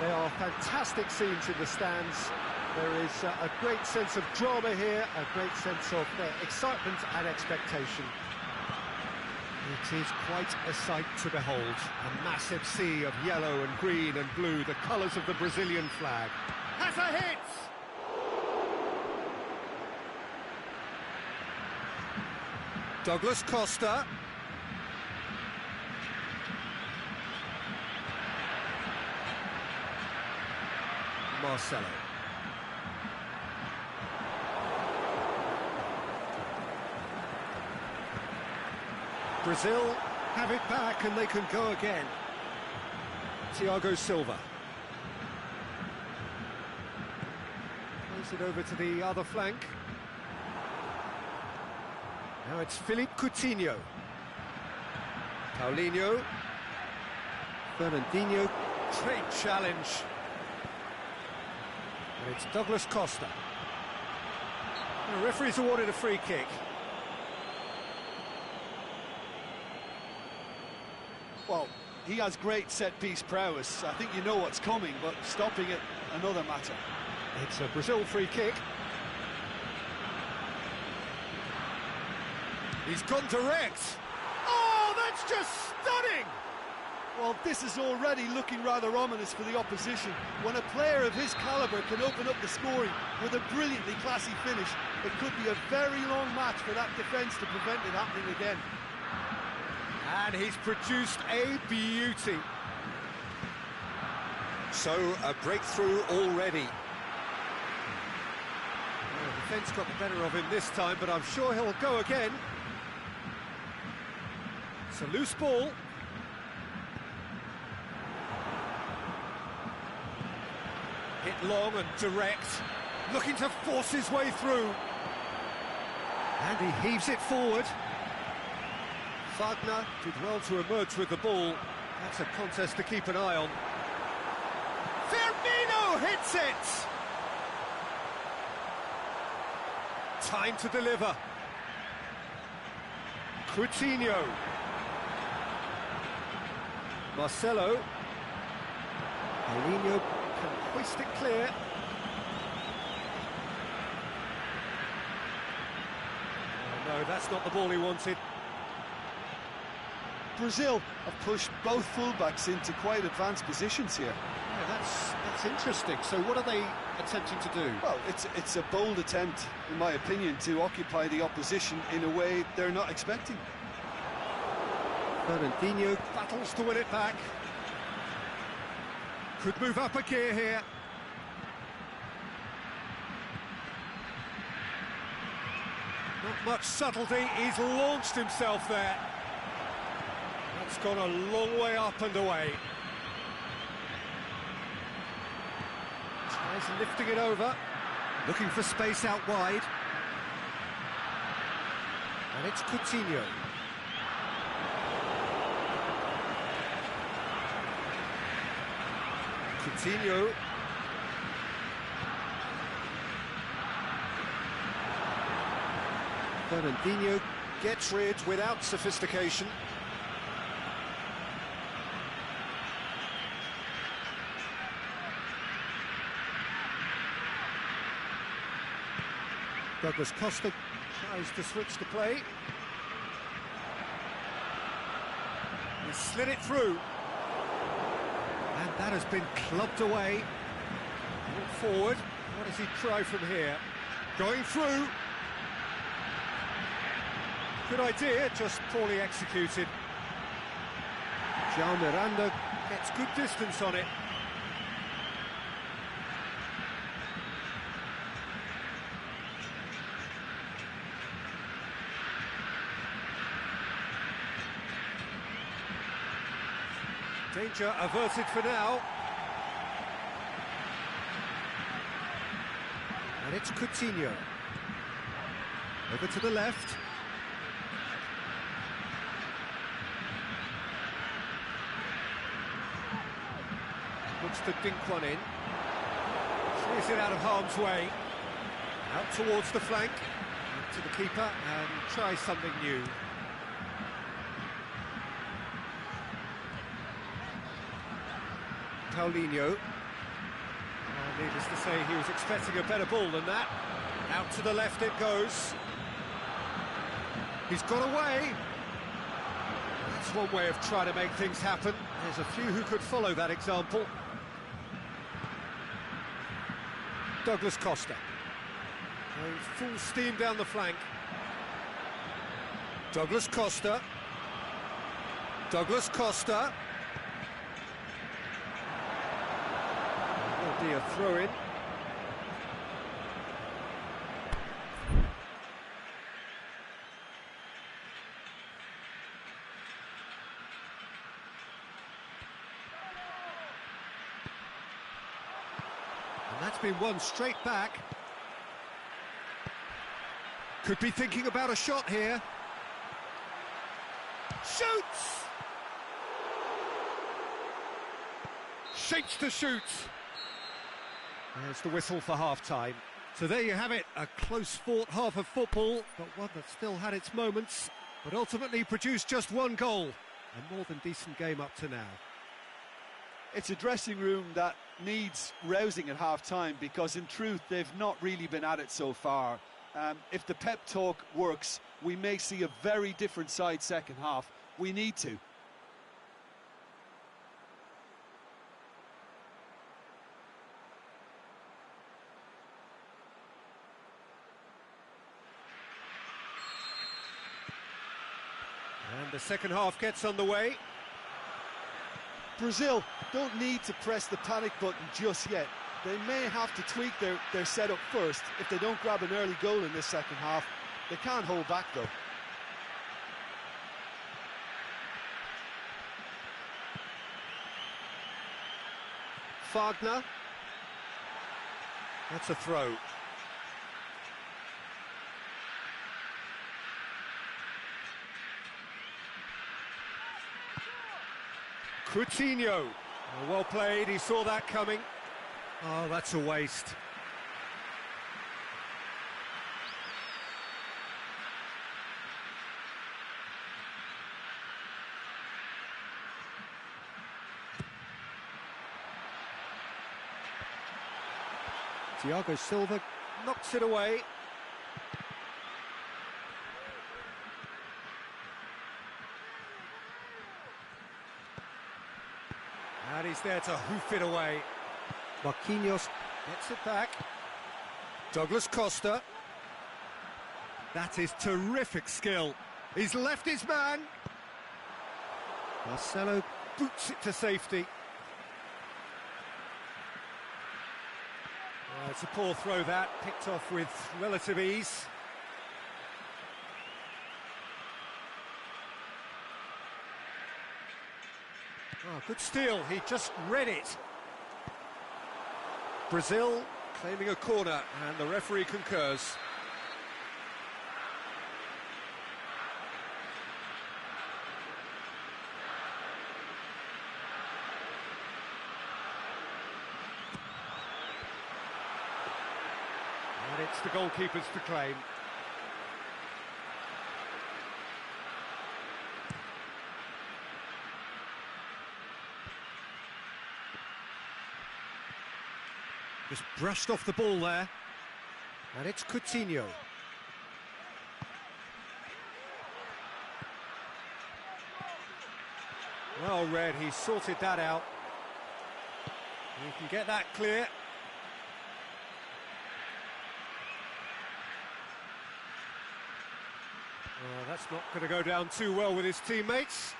They are fantastic scenes in the stands. There is a great sense of drama here, a great sense of excitement and expectation. It is quite a sight to behold. A massive sea of yellow and green and blue, the colours of the Brazilian flag. Has a hit! Douglas Costa. Marcelo. Brazil have it back and they can go again. Thiago Silva. Plays it over to the other flank. Now it's Philippe Coutinho. Paulinho. Fernandinho. Great challenge. And it's Douglas Costa. The referee's awarded a free kick. Well, he has great set-piece prowess. I think you know what's coming, but stopping it, another matter. It's a Brazil free kick. He's gone direct. Oh, that's just stunning! Well, this is already looking rather ominous for the opposition. When a player of his calibre can open up the scoring with a brilliantly classy finish, it could be a very long match for that defence to prevent it happening again. And he's produced a beauty. So, a breakthrough already. Well, the defence got the better of him this time, but I'm sure he'll go again. It's a loose ball. Hit long and direct, looking to force his way through. And he heaves it forward. Wagner did well to emerge with the ball. That's a contest to keep an eye on. Firmino hits it! Time to deliver. Coutinho. Marcelo. Paulinho can hoist it clear. Oh, no, that's not the ball he wanted. Brazil have pushed both fullbacks into quite advanced positions here. Yeah, that's interesting. So what are they attempting to do? Well, it's a bold attempt, in my opinion, to occupy the opposition in a way they're not expecting. Fernandinho battles to win it back. Could move up a gear here. Not much subtlety, he's launched himself there. That's gone a long way up and away. Tries lifting it over, looking for space out wide. And it's Coutinho. Coutinho. Fernandinho gets rid without sophistication. Douglas Costa tries to switch the play. He slid it through. And that has been clubbed away. Look forward. What does he try from here? Going through. Good idea, just poorly executed. João Miranda gets good distance on it. Danger averted for now. And it's Coutinho. Over to the left. Looks to dink one in. Clears it out of harm's way. Out towards the flank. To the keeper and tries something new. Paulinho. Needless to say, he was expecting a better ball than that. Out to the left it goes. He's got away. That's one way of trying to make things happen. There's a few who could follow that example. Douglas Costa. Going full steam down the flank. Douglas Costa. Douglas Costa. Will be a throw-in. And that's been won straight back. Could be thinking about a shot here. Shoots! Shapes to shoot. There's the whistle for half-time. So there you have it, a close-fought half of football, but one that still had its moments, but ultimately produced just one goal. A more than decent game up to now. It's a dressing room that needs rousing at half-time, because in truth they've not really been at it so far. If the pep talk works, we may see a very different side second half. We need to. And the second half gets underway. Brazil don't need to press the panic button just yet. They may have to tweak their setup first. If they don't grab an early goal in this second half, they can't hold back though. Wagner. That's a throw. Coutinho. Oh, well played, he saw that coming. Oh, that's a waste. Thiago Silva knocks it away. And he's there to hoof it away. Marquinhos gets it back. Douglas Costa. That is terrific skill. He's left his man. Marcelo boots it to safety. It's a poor throw that, picked off with relative ease. Oh, good steal, he just read it. Brazil claiming a corner, and the referee concurs. And it's the goalkeepers to claim. Just brushed off the ball there. And it's Coutinho. Well read, he sorted that out. He can get that clear. Oh, that's not going to go down too well with his teammates.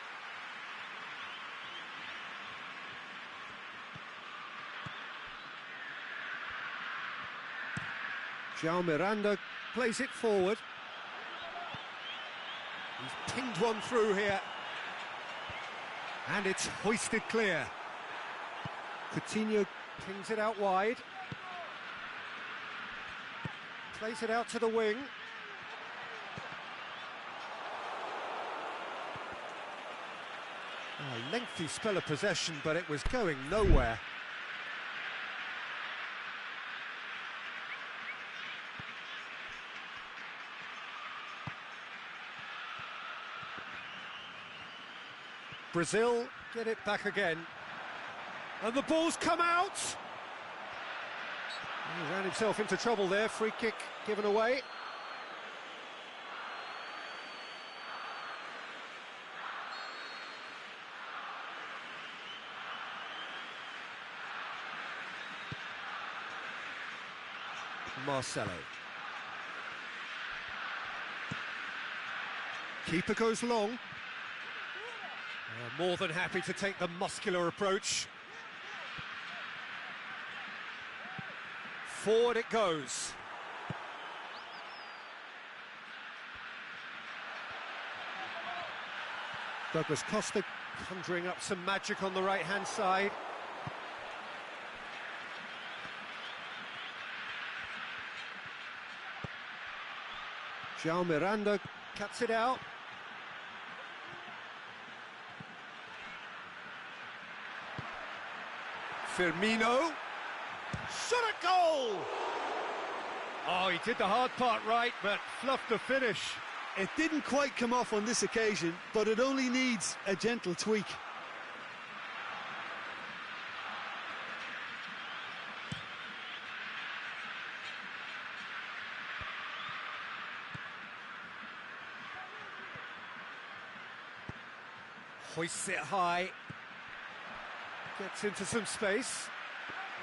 João Miranda plays it forward. He's pinged one through here. And it's hoisted clear. Coutinho pings it out wide. Plays it out to the wing. A lengthy spell of possession, but it was going nowhere. Brazil get it back again. And the ball's come out! He ran himself into trouble there, free kick given away. Marcelo. Keeper goes long. More than happy to take the muscular approach. Forward it goes. Douglas Costa conjuring up some magic on the right-hand side. João Miranda cuts it out. Firmino. Shot a goal! Oh, he did the hard part right, but fluffed the finish. It didn't quite come off on this occasion, but it only needs a gentle tweak. Hoists it high. Gets into some space.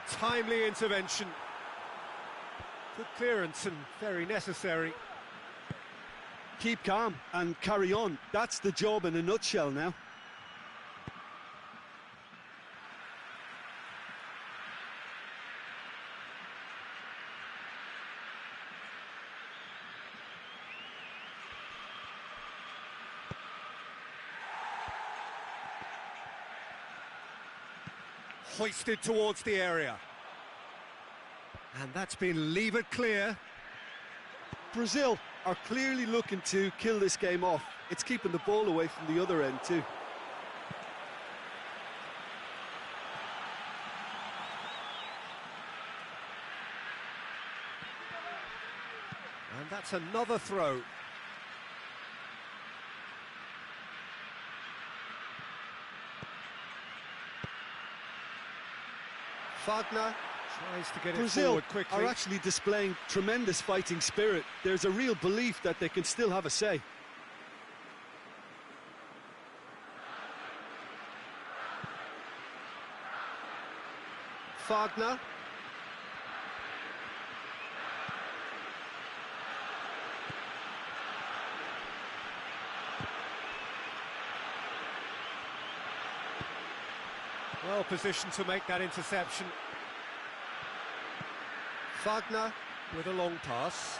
Timely intervention. Good clearance and very necessary. Keep calm and carry on. That's the job in a nutshell now. Hoisted towards the area. And that's been levered clear. Brazil are clearly looking to kill this game off. It's keeping the ball away from the other end too. And that's another throw. Wagner tries to get it forward quickly. Brazil are actually displaying tremendous fighting spirit. There's a real belief that they can still have a say. Wagner. Well positioned to make that interception. Wagner with a long pass.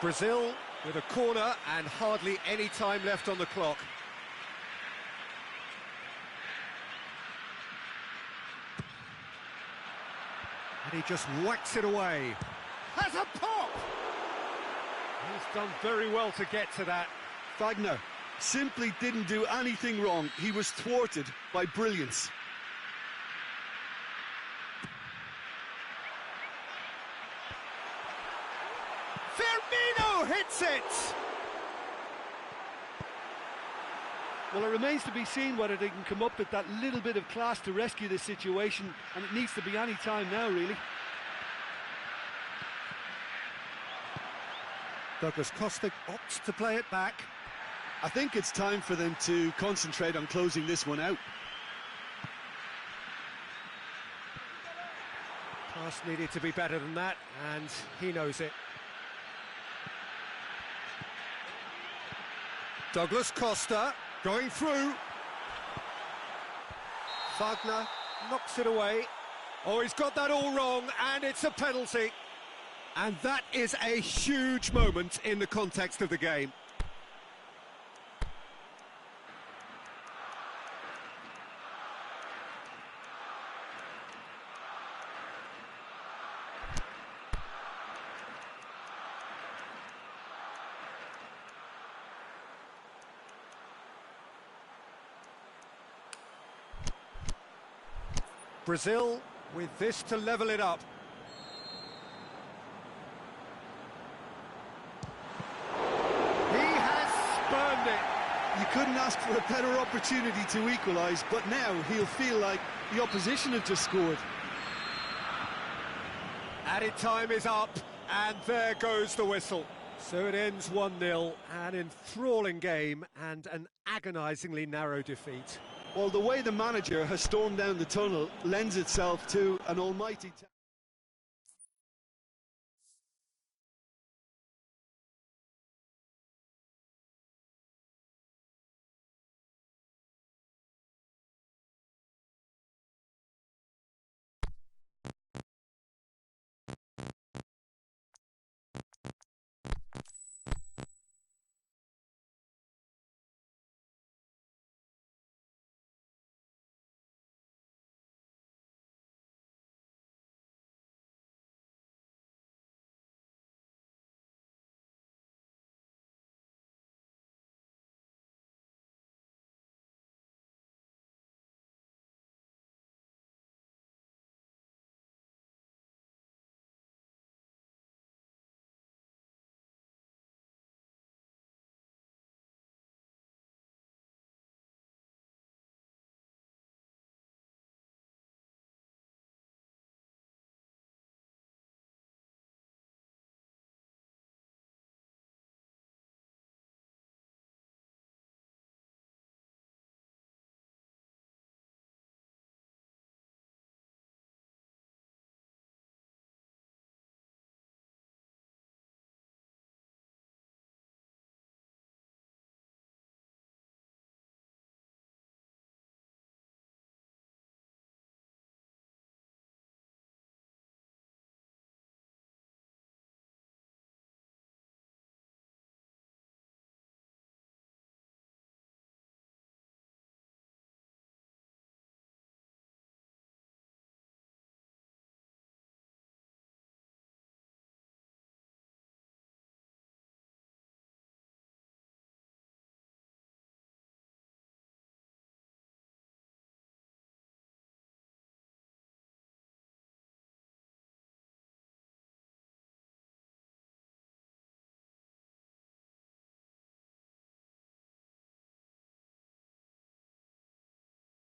Brazil with a corner and hardly any time left on the clock. And he just whacks it away. Has a pop! He's done very well to get to that. Wagner simply didn't do anything wrong. He was thwarted by brilliance. Firmino hits it! Well, it remains to be seen whether they can come up with that little bit of class to rescue this situation, and it needs to be any time now, really. Douglas Costa opts to play it back. I think it's time for them to concentrate on closing this one out. Pass needed to be better than that, and he knows it. Douglas Costa going through. Wagner knocks it away. Oh, he's got that all wrong, and it's a penalty. And that is a huge moment in the context of the game. Brazil with this to level it up. He has spurned it. You couldn't ask for a better opportunity to equalise, but now he'll feel like the opposition have just scored. Added time is up, and there goes the whistle. So it ends 1-0, an enthralling game and an agonisingly narrow defeat. Well, the way the manager has stormed down the tunnel lends itself to an almighty...